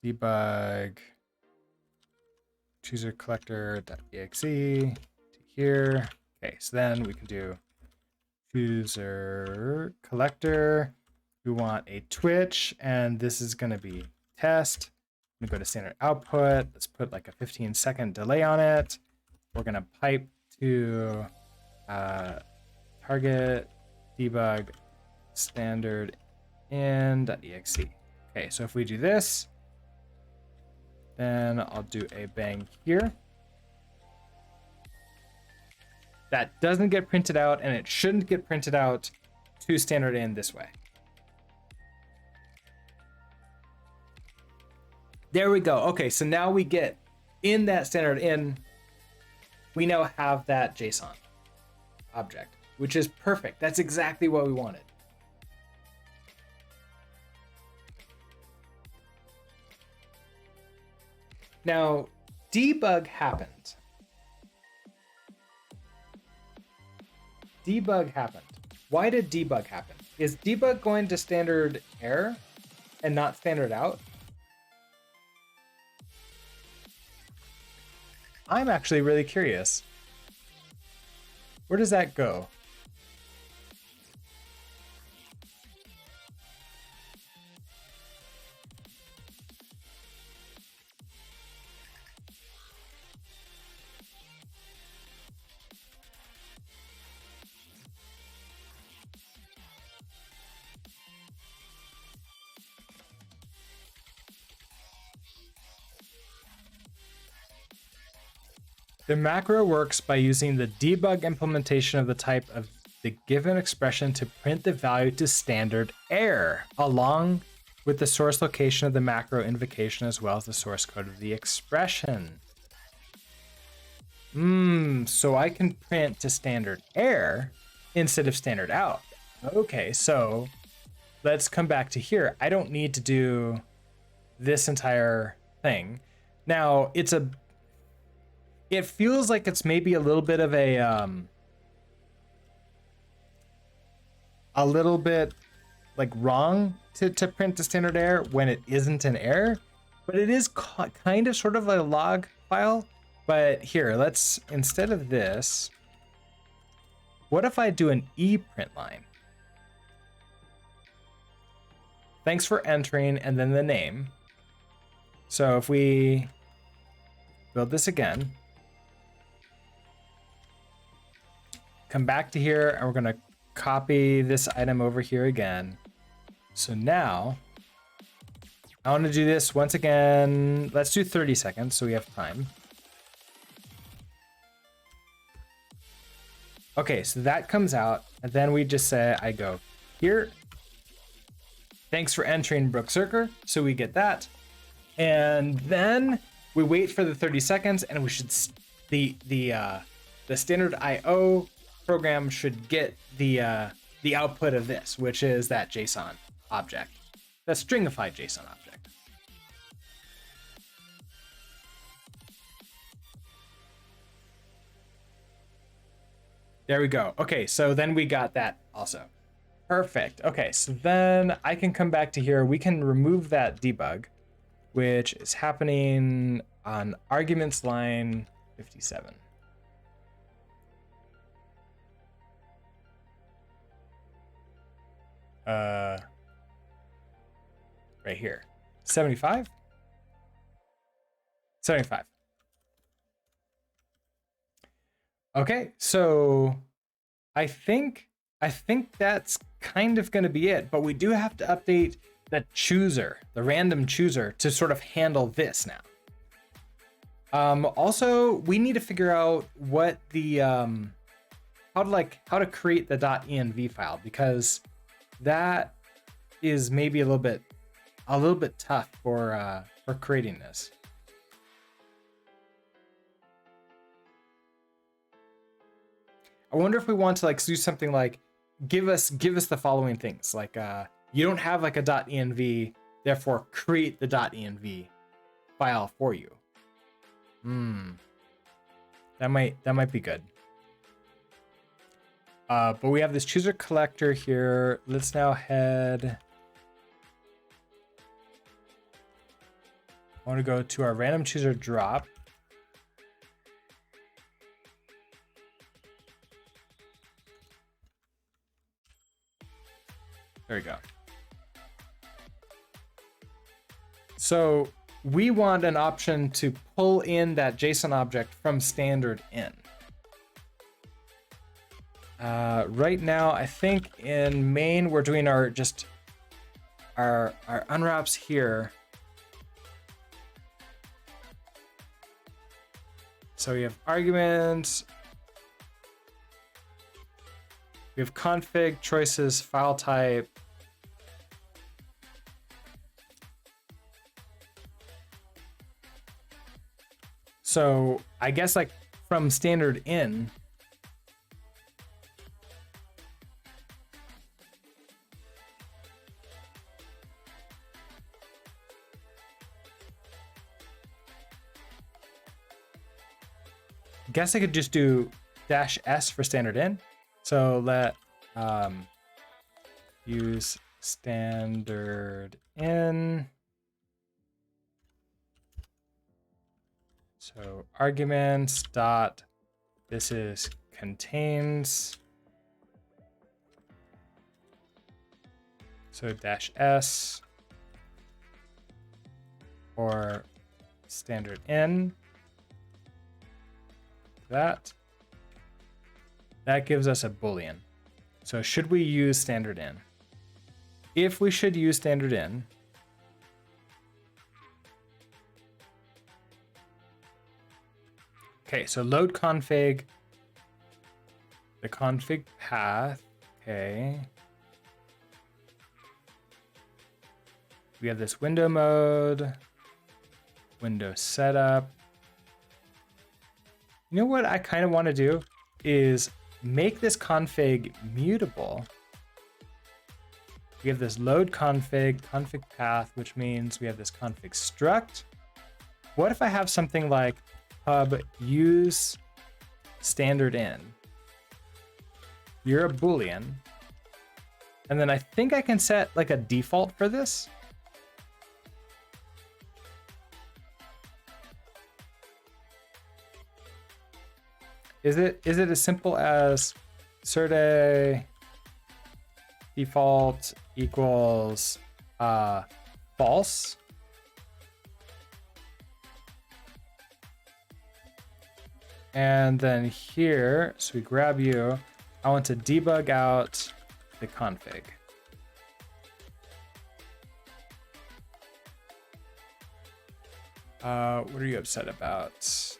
debug, chooser collector.exe to here. Okay, so then we can do chooser collector. We want a Twitch, and this is going to be test. I'm going to go to standard output. Let's put like a 15-second delay on it. We're going to pipe to target debug standard in.exe. Okay, so if we do this, then I'll do a bang here. That doesn't get printed out, and it shouldn't get printed out to standard in this way. There we go. Okay, so now we get in that standard in, we now have that JSON object, which is perfect. That's exactly what we wanted. Now, debug happened. Debug happened. Why did debug happen? Is debug going to standard error and not standard out? I'm actually really curious. Where does that go? The macro works by using the debug implementation of the type of the given expression to print the value to standard error, along with the source location of the macro invocation as well as the source code of the expression. So I can print to standard error instead of standard out. Okay, so let's come back to here. I don't need to do this entire thing. Now, it feels like it's maybe a little bit of a little bit like wrong to print to standard error when it isn't an error, but it is kind of sort of a log file. But here, let's, instead of this, what if I do an ePrint line? Thanks for entering, and then the name. So if we build this again, come back to here, and we're gonna copy this item over here again. So now I want to do this once again. Let's do 30 seconds so we have time. Okay, so that comes out, and then we just say, I go here. Thanks for entering Brooke Cirker. So we get that. And then we wait for the 30 seconds, and we should, the standard IO program should get the output of this, which is that JSON object, that stringified JSON object. There we go. Okay, so then we got that also. Perfect. Okay, so then I can come back to here. We can remove that debug, which is happening on arguments line 57. Right here. 75? 75. Okay, so I think that's kind of going to be it, but we do have to update the chooser, the random chooser, to sort of handle this now. Also, we need to figure out what the how to create the .env file, because that is maybe a little bit tough for creating this. I wonder if we want to like do something like give us the following things, like you don't have like a .env, therefore create the .env file for you. That might be good. But we have this chooser collector here. Let's now head. I want to go to our random chooser drop. There we go. So we want an option to pull in that JSON object from standard in. Right now, I think in main we're doing our unwraps here. So we have arguments, we have config, choices, file type. So I guess like from standard in, I guess I could just do -s for standard in. So let use standard in. So arguments dot, this is contains. So -s or standard in. That gives us a Boolean. So should we use standard in? If we should use standard in, okay, so load config, the config path, okay. We have this window mode, window setup. You know what I kind of want to do is make this config mutable. We have this load config path, which means we have this config struct. What if I have something like pub use standard in? You're a Boolean. And then I think I can set like a default for this. Is it as simple as serde default equals false? And then here, so we grab you, I want to debug out the config. What are you upset about?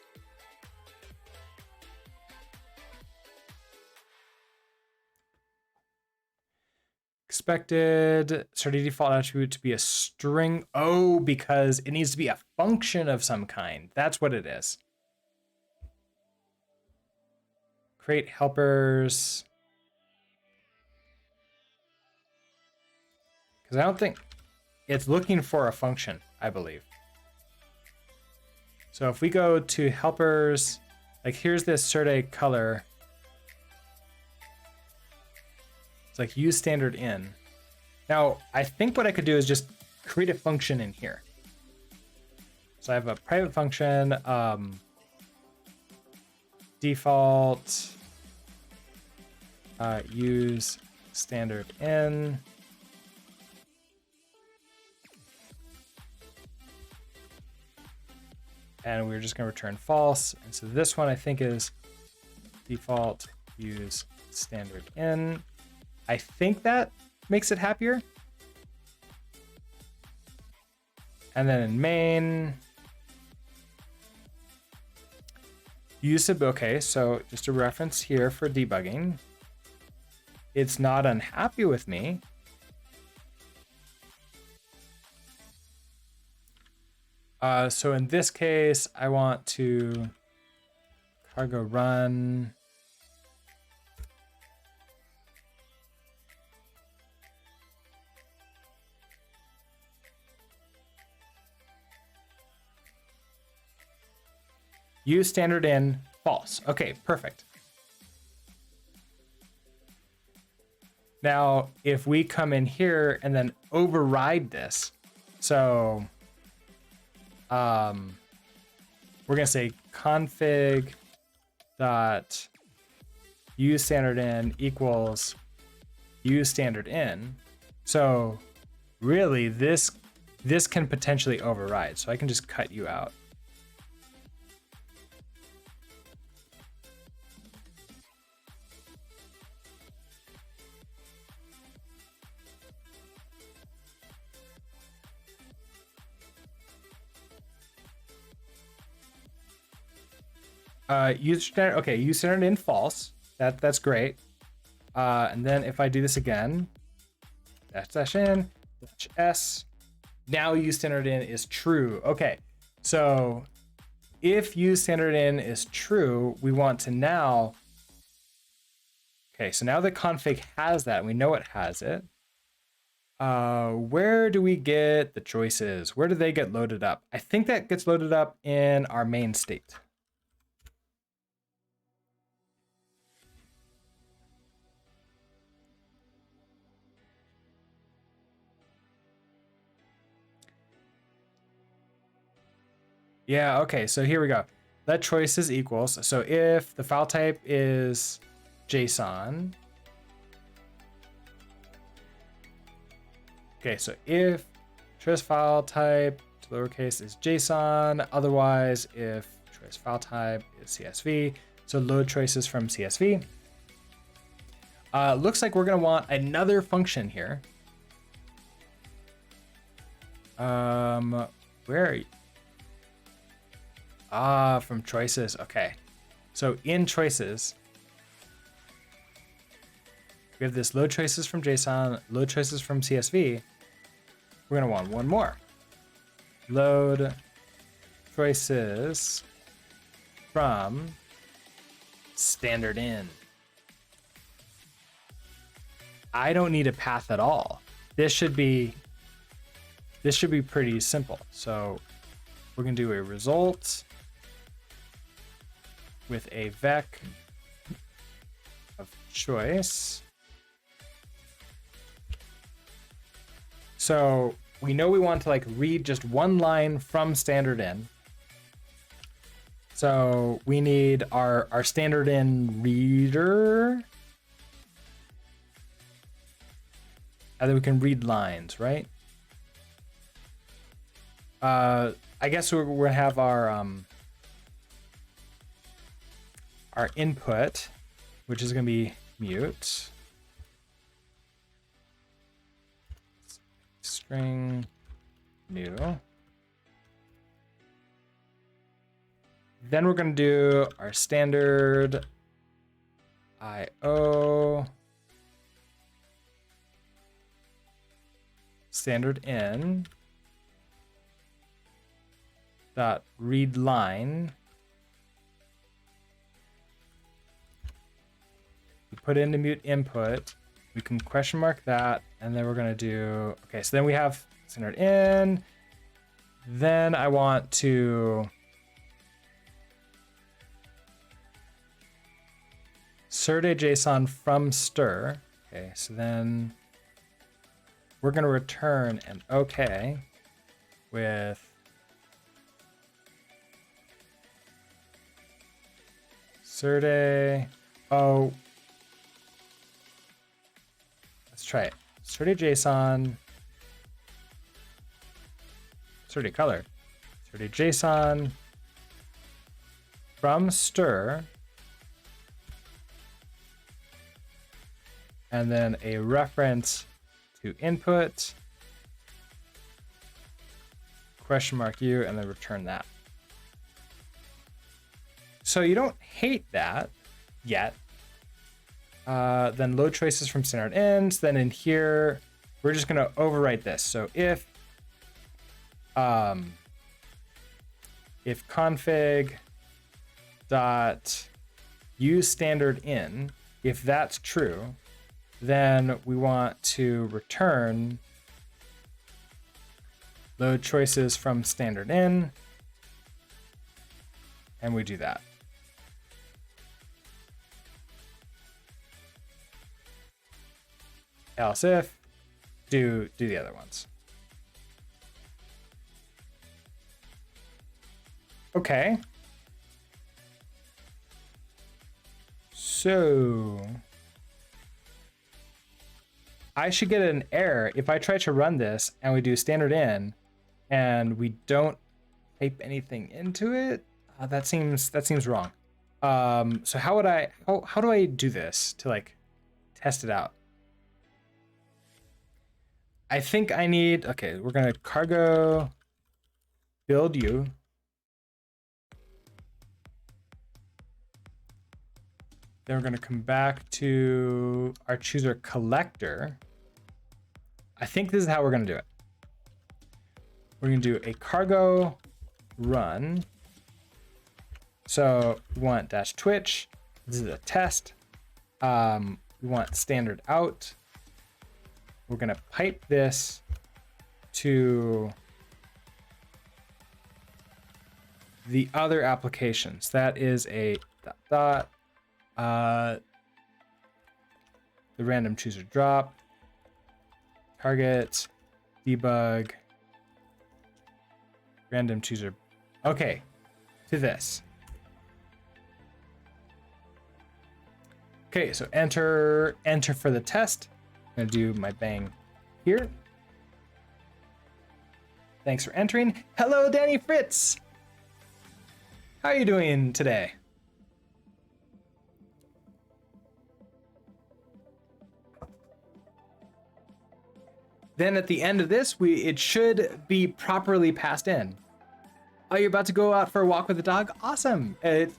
Expected serde default attribute to be a string. Oh, because it needs to be a function of some kind. That's what it is. Create helpers. Because I don't think it's looking for a function, I believe. So if we go to helpers, like here's this serde color. It's like use standard in. Now, I think what I could do is just create a function in here. So I have a private function, default, use standard in. And we're just going to return false. And so this one I think is default use standard in. I think that makes it happier. And then in main, use of, okay, so just a reference here for debugging. It's not unhappy with me. So in this case, I want to cargo run. Use standard in false. Okay, perfect. Now, if we come in here and then override this, so we're gonna say config dot use standard in equals use standard in. So really, this can potentially override. So I can just cut you out. Use standard, okay, use standard in false. That's great. And then if I do this again, dash in, dash s, now use standard in is true. Okay, so if use standard in is true, we want to now, okay, so now the config has that, and we know it has it. Where do we get the choices? Where do they get loaded up? I think that gets loaded up in our main state. Yeah, okay, so here we go. Let choices equals. So if the file type is JSON. Okay, so if choice file type to lowercase is JSON, otherwise if choice file type is CSV, so load choices from CSV. Looks like we're gonna want another function here. Where are you? From choices. Okay. So in choices, we have this load choices from JSON, load choices from CSV. We're going to want one more. Load choices from standard in. I don't need a path at all. This should be pretty simple. So we're going to do a result with a vec of choice. So we know we want to like read just one line from standard in. So we need our standard in reader. And then we can read lines, right? I guess we're gonna have our input, which is gonna be mute. String new. Then we're gonna do our standard IO standard in dot read line. We put in the mute input. We can question mark that, and then we're gonna do, okay, so then we have standard in. Then I want to Serde JSON from stir. Okay, so then we're gonna return an okay with Serde, oh, let's try it. Serde JSON, Serde color, Serde JSON from stir and then a reference to input, question mark U, and then return that. So you don't hate that yet. Then load choices from standard ends. Then in here, we're just gonna overwrite this. So if config dot use standard in, if that's true, then we want to return load choices from standard in, and we do that. Else if, do the other ones. Okay. So I should get an error if I try to run this and we do standard in and we don't type anything into it. That seems wrong. So how do I do this to like test it out? I think I need, okay, we're gonna cargo build you. Then we're gonna come back to our chooser collector. I think this is how we're gonna do it. We're gonna do a cargo run. So we want dash twitch. This is a test. We want standard out. We're gonna pipe this to the other applications. That is a dot the random chooser drop, target, debug, random chooser. Okay, to this. Okay, so enter for the test. I'm gonna do my bang here. Thanks for entering. Hello, Danny Fritz. How are you doing today? Then at the end of this, it should be properly passed in. Oh, you're about to go out for a walk with the dog? Awesome. It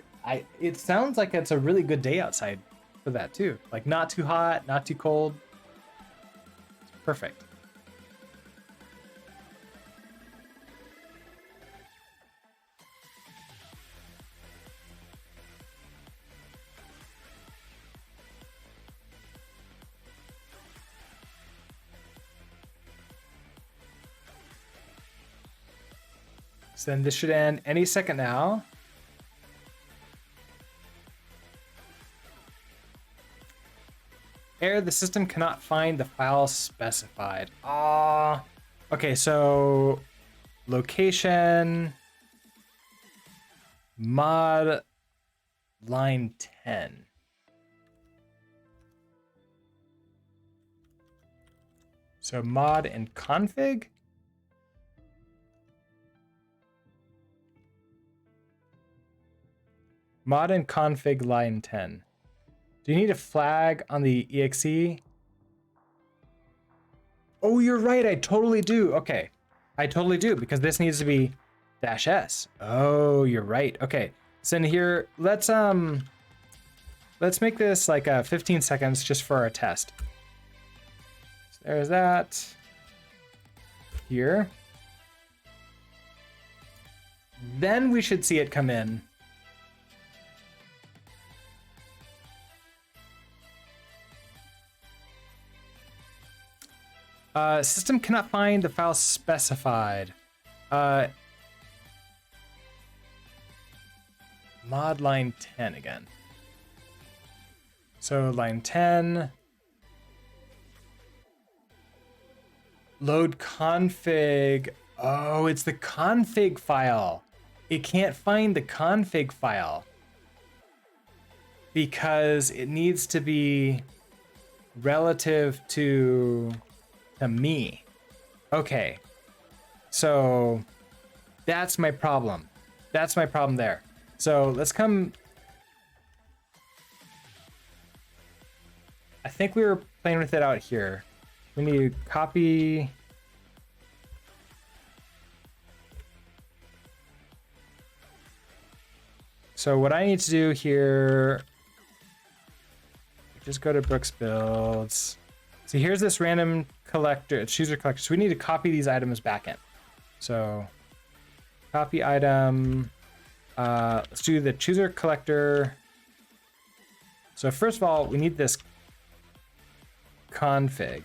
sounds like it's a really good day outside for that too. Like not too hot, not too cold. Perfect. So then this should end any second now. Error, the system cannot find the file specified. Okay, so location mod line 10. So mod and config. Mod and config line 10. Do you need a flag on the exe? Oh, you're right. I totally do. Okay. I totally do because this needs to be -s. Oh, you're right. Okay. So in here, let's make this like 15 seconds just for our test. So there's that. Here. Then we should see it come in. System cannot find the file specified. Mod line 10 again. So line 10. Load config. Oh, it's the config file. It can't find the config file because it needs to be relative to me. Okay, so that's my problem. That's my problem there. So let's come. I think we were playing with it out here. We need to copy. So what I need to do here, just go to Brooks builds. So here's this random collector, chooser collector. So we need to copy these items back in. So copy item. Let's do the chooser collector. So first of all, we need this config.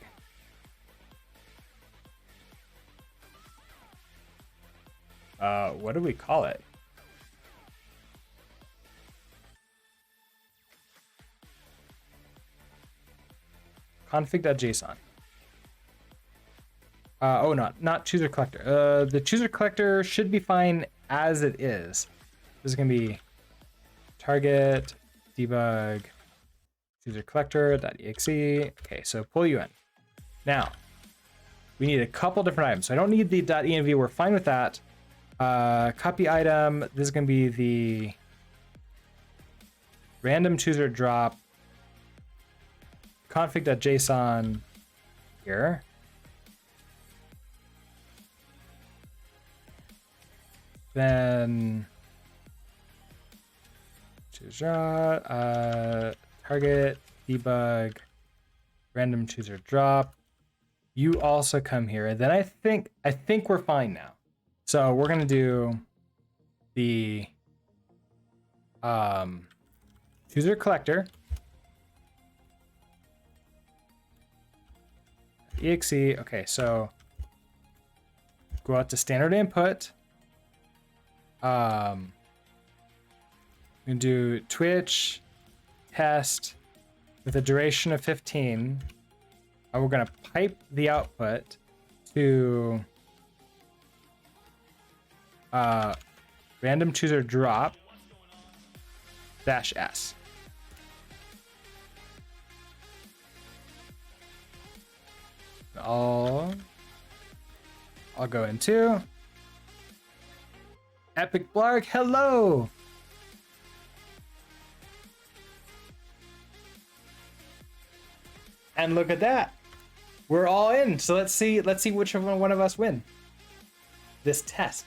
What do we call it? Config.json. Oh, not chooser collector. The chooser collector should be fine as it is. This is gonna be target debug chooser collector.exe. Okay, so pull you in. Now, we need a couple different items. So I don't need the .env. We're fine with that. Copy item. This is gonna be the random chooser drop config.json here. Then chooser target debug random chooser drop. You also come here. And then I think we're fine now. So we're gonna do the chooser collector. exe. Okay, so go out to standard input. We can do Twitch test with a duration of 15. And we're gonna pipe the output to random chooser drop -s. I'll go into Epic Blarg. Hello. And look at that. We're all in. So let's see which one of us win this test.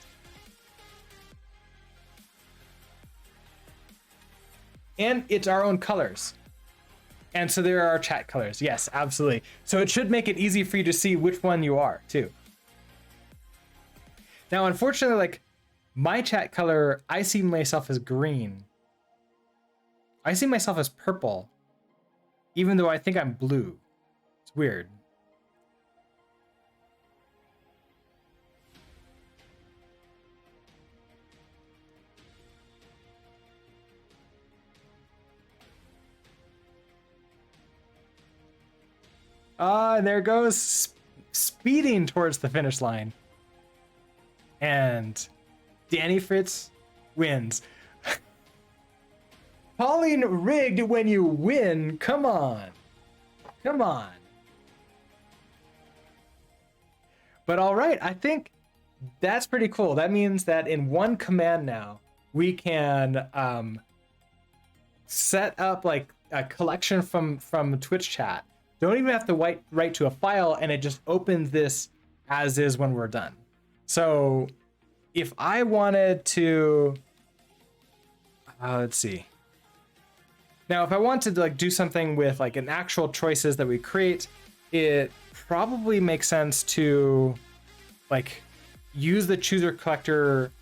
And it's our own colors. And so there are our chat colors. Yes, absolutely. So it should make it easy for you to see which one you are too. Now, unfortunately, like my chat color, I see myself as green. I see myself as purple, even though I think I'm blue. It's weird. And there goes speeding towards the finish line. And Danny Fritz wins. Calling rigged when you win. Come on. Come on. But all right, I think that's pretty cool. That means that in one command now, we can set up like a collection from Twitch chat. Don't even have to write to a file, and it just opens this as is when we're done. So if I wanted to, let's see. Now, if I wanted to like do something with like an actual choices that we create, it probably makes sense to like use the chooser collector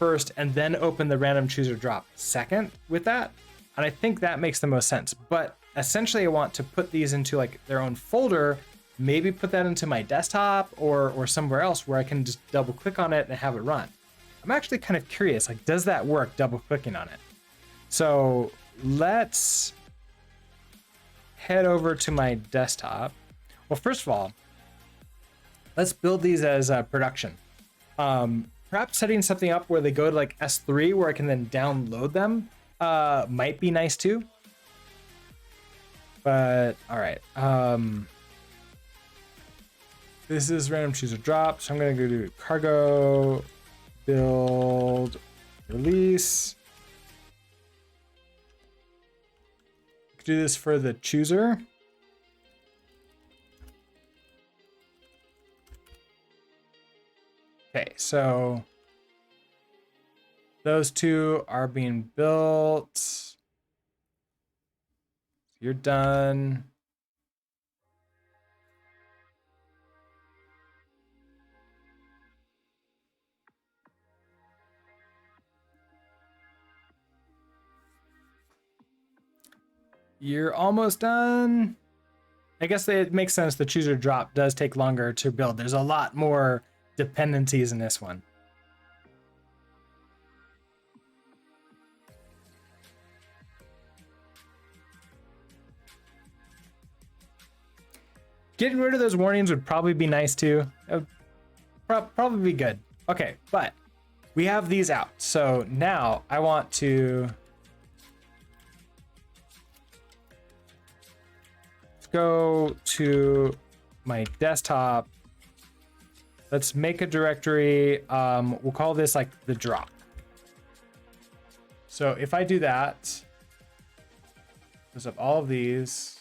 first and then open the random chooser drop second with that. And I think that makes the most sense. But essentially I want to put these into like their own folder, maybe put that into my desktop or somewhere else where I can just double click on it and have it run. I'm actually kind of curious, like, does that work double clicking on it? So let's head over to my desktop. Well, first of all, let's build these as production. Perhaps setting something up where they go to like S3 where I can then download them might be nice too. But all right, this is random chooser drop, so I'm gonna go do cargo build release. Do this for the chooser. so those two are being built. You're done. You're almost done. I guess it makes sense. The chooser drop does take longer to build. There's a lot more dependencies in this one. Getting rid of those warnings would probably be nice too. Probably be good. Okay, but we have these out. So now I want to go to my desktop. Let's make a directory. We'll call this like the drop. So if I do that, close up all of these.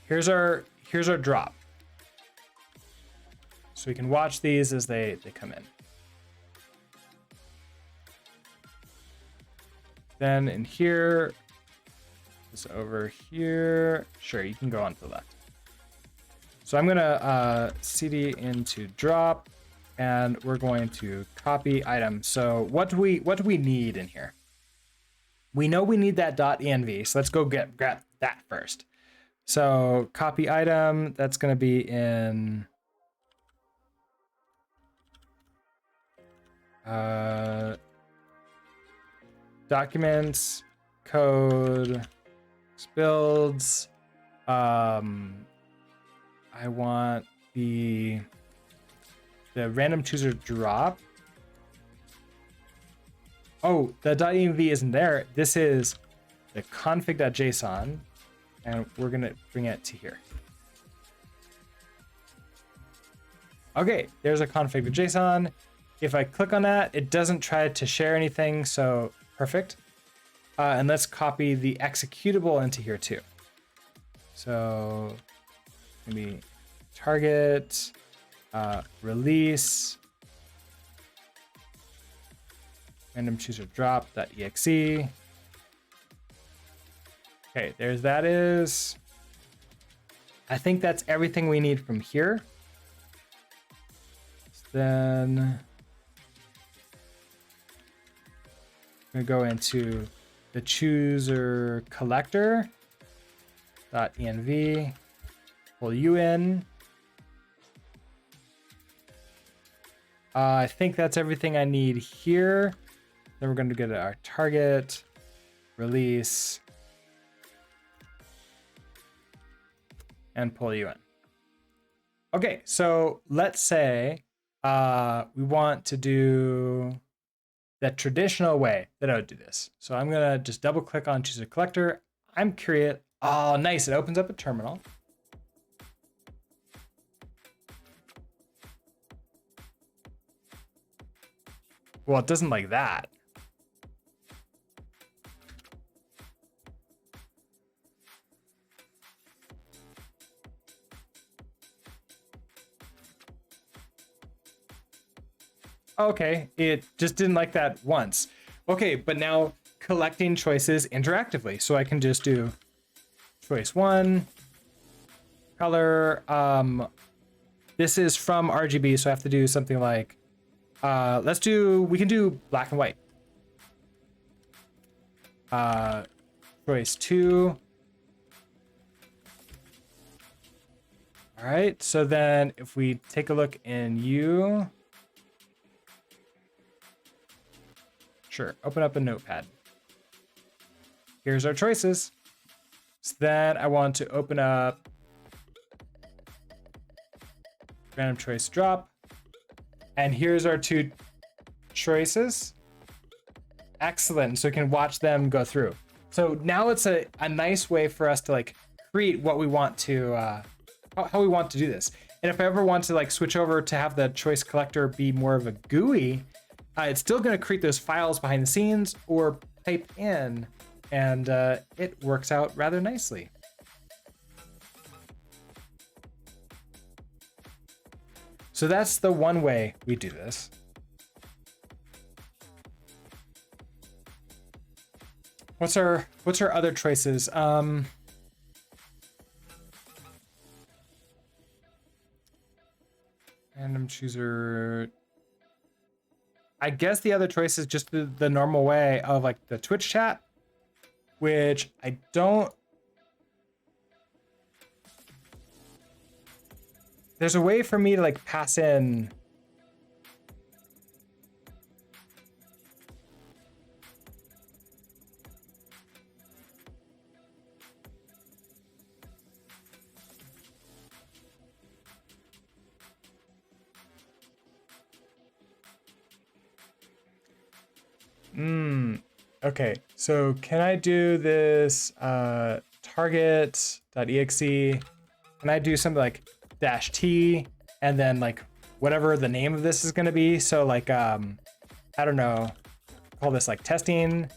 Here's our drop. So we can watch these as they come in. Then in here, this over here. Sure, you can go on to the left. So I'm gonna cd into drop, and we're going to copy item. So what do we need in here? We know we need that .env, so let's go grab that first. So copy item, that's going to be in documents, code, builds. I want the random chooser drop. Oh, the .env isn't there. This is the config.json. And we're gonna bring it to here. Okay, there's a config.json. If I click on that, it doesn't try to share anything, so perfect. And let's copy the executable into here too. So maybe target, release, random chooser drop.exe. Okay, that is. I think that's everything we need from here. So then I'm gonna go into the chooser collector .env, pull you in. I think that's everything I need here. Then we're going to get our target, release, and pull you in. Okay, so let's say we want to do the traditional way that I would do this. So I'm gonna just double click on chooser collector. I'm curious. Oh, nice, it opens up a terminal. Well, it doesn't like that. Okay, it just didn't like that once. Okay, but now collecting choices interactively. So I can just do choice 1, color. This is from RGB, so I have to do something like, we can do black and white. Choice 2. All right, so then if we take a look in U, sure, open up a notepad. Here's our choices. So then I want to open up random choice drop. And here's our 2 choices. Excellent, so we can watch them go through. So now it's a nice way for us to like create what we want to, how we want to do this. And if I ever want to like switch over to have the choice collector be more of a GUI, it's still going to create those files behind the scenes or type in, and it works out rather nicely. So that's the one way we do this. What's our other choices? Random chooser. I guess the other choice is just the normal way of like the Twitch chat, which I don't. There's a way for me to like pass in. Okay, so can I do this target.exe? Can I do something like -t and then like whatever the name of this is going to be? So like I don't know, call this like testing.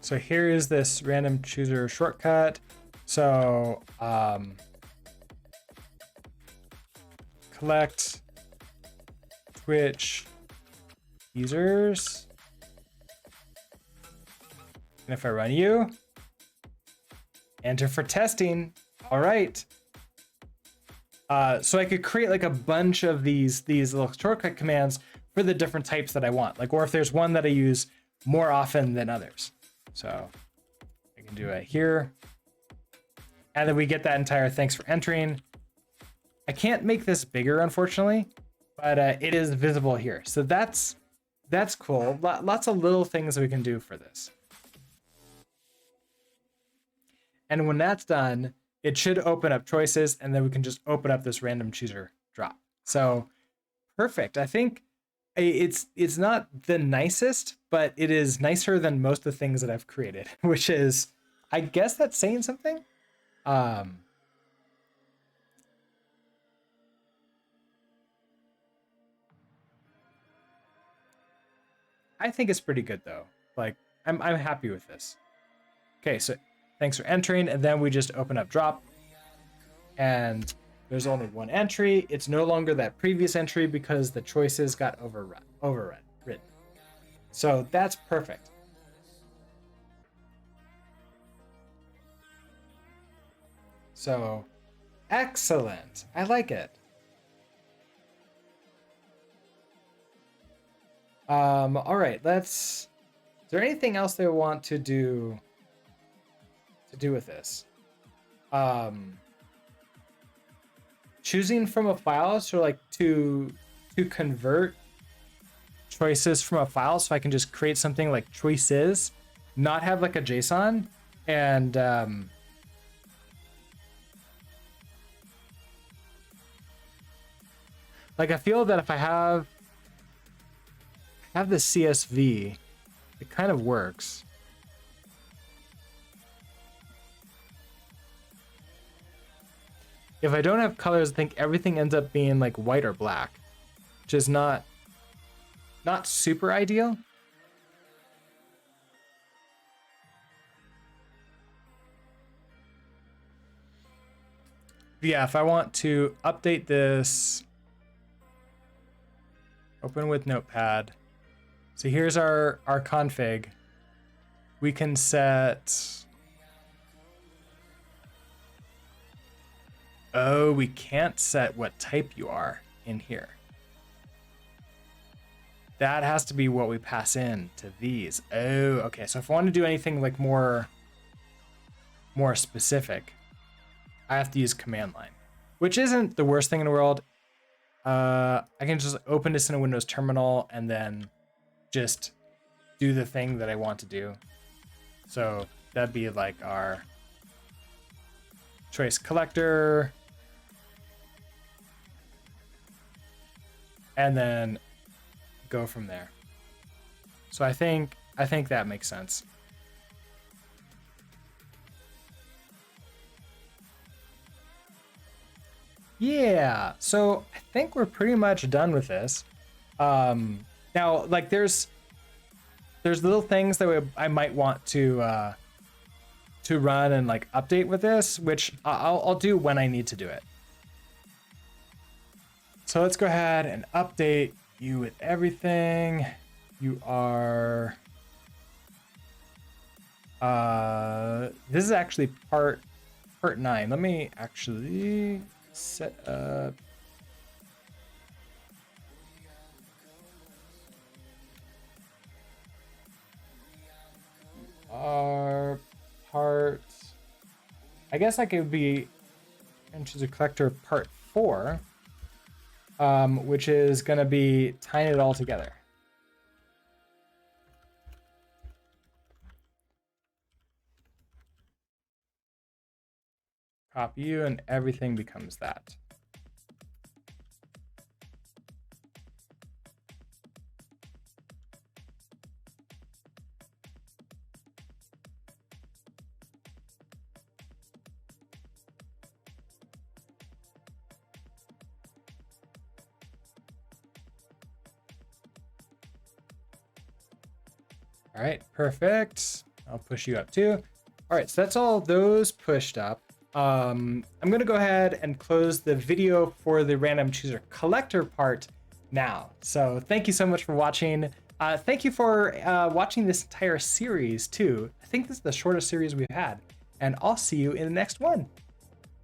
So here is this random chooser shortcut. So collect Twitch users. And if I run you, enter for testing. All right. So I could create like a bunch of these little shortcut commands for the different types that I want. Like, or if there's one that I use more often than others. So I can do it here. And then we get that entire thanks for entering. I can't make this bigger, unfortunately, but it is visible here. So that's cool. Lots of little things we can do for this. And when that's done, it should open up choices, and then we can just open up this random chooser drop. So perfect. I think it's not the nicest, but it is nicer than most of the things that I've created, which is, I guess that's saying something. I think it's pretty good though. Like I'm happy with this. Okay, so thanks for entering, and then we just open up drop, and there's only one entry. It's no longer that previous entry because the choices got overridden. So that's perfect. So excellent. I like it. All right, is there anything else they want to do with this? Choosing from a file, so like to convert choices from a file, so I can just create something like choices, not have like a JSON, and like I feel that if I have the CSV, it kind of works. If I don't have colors, I think everything ends up being like white or black, which is not super ideal. But yeah, if I want to update this, open with Notepad. So here's our config. We can set. Oh, we can't set what type you are in here. That has to be what we pass in to these. Oh, okay. So if I want to do anything like more specific, I have to use command line, which isn't the worst thing in the world. I can just open this in a Windows terminal and then just do the thing that I want to do. So that'd be like our choice collector, and then go from there. So I think that makes sense. Yeah, so I think we're pretty much done with this. Now, like there's little things that I might want to to run and like update with this, which I'll do when I need to do it. So let's go ahead and update you with everything. You are, this is actually part 9. Let me actually set up. Our part, I guess I could be Entries of Collector part 4, which is going to be tying it all together. Copy you and everything becomes that. All right, perfect. I'll push you up too. All right, so that's all those pushed up. I'm gonna go ahead and close the video for the random chooser collector part now. So thank you so much for watching. Thank you for watching this entire series too. I think this is the shortest series we've had, and I'll see you in the next one.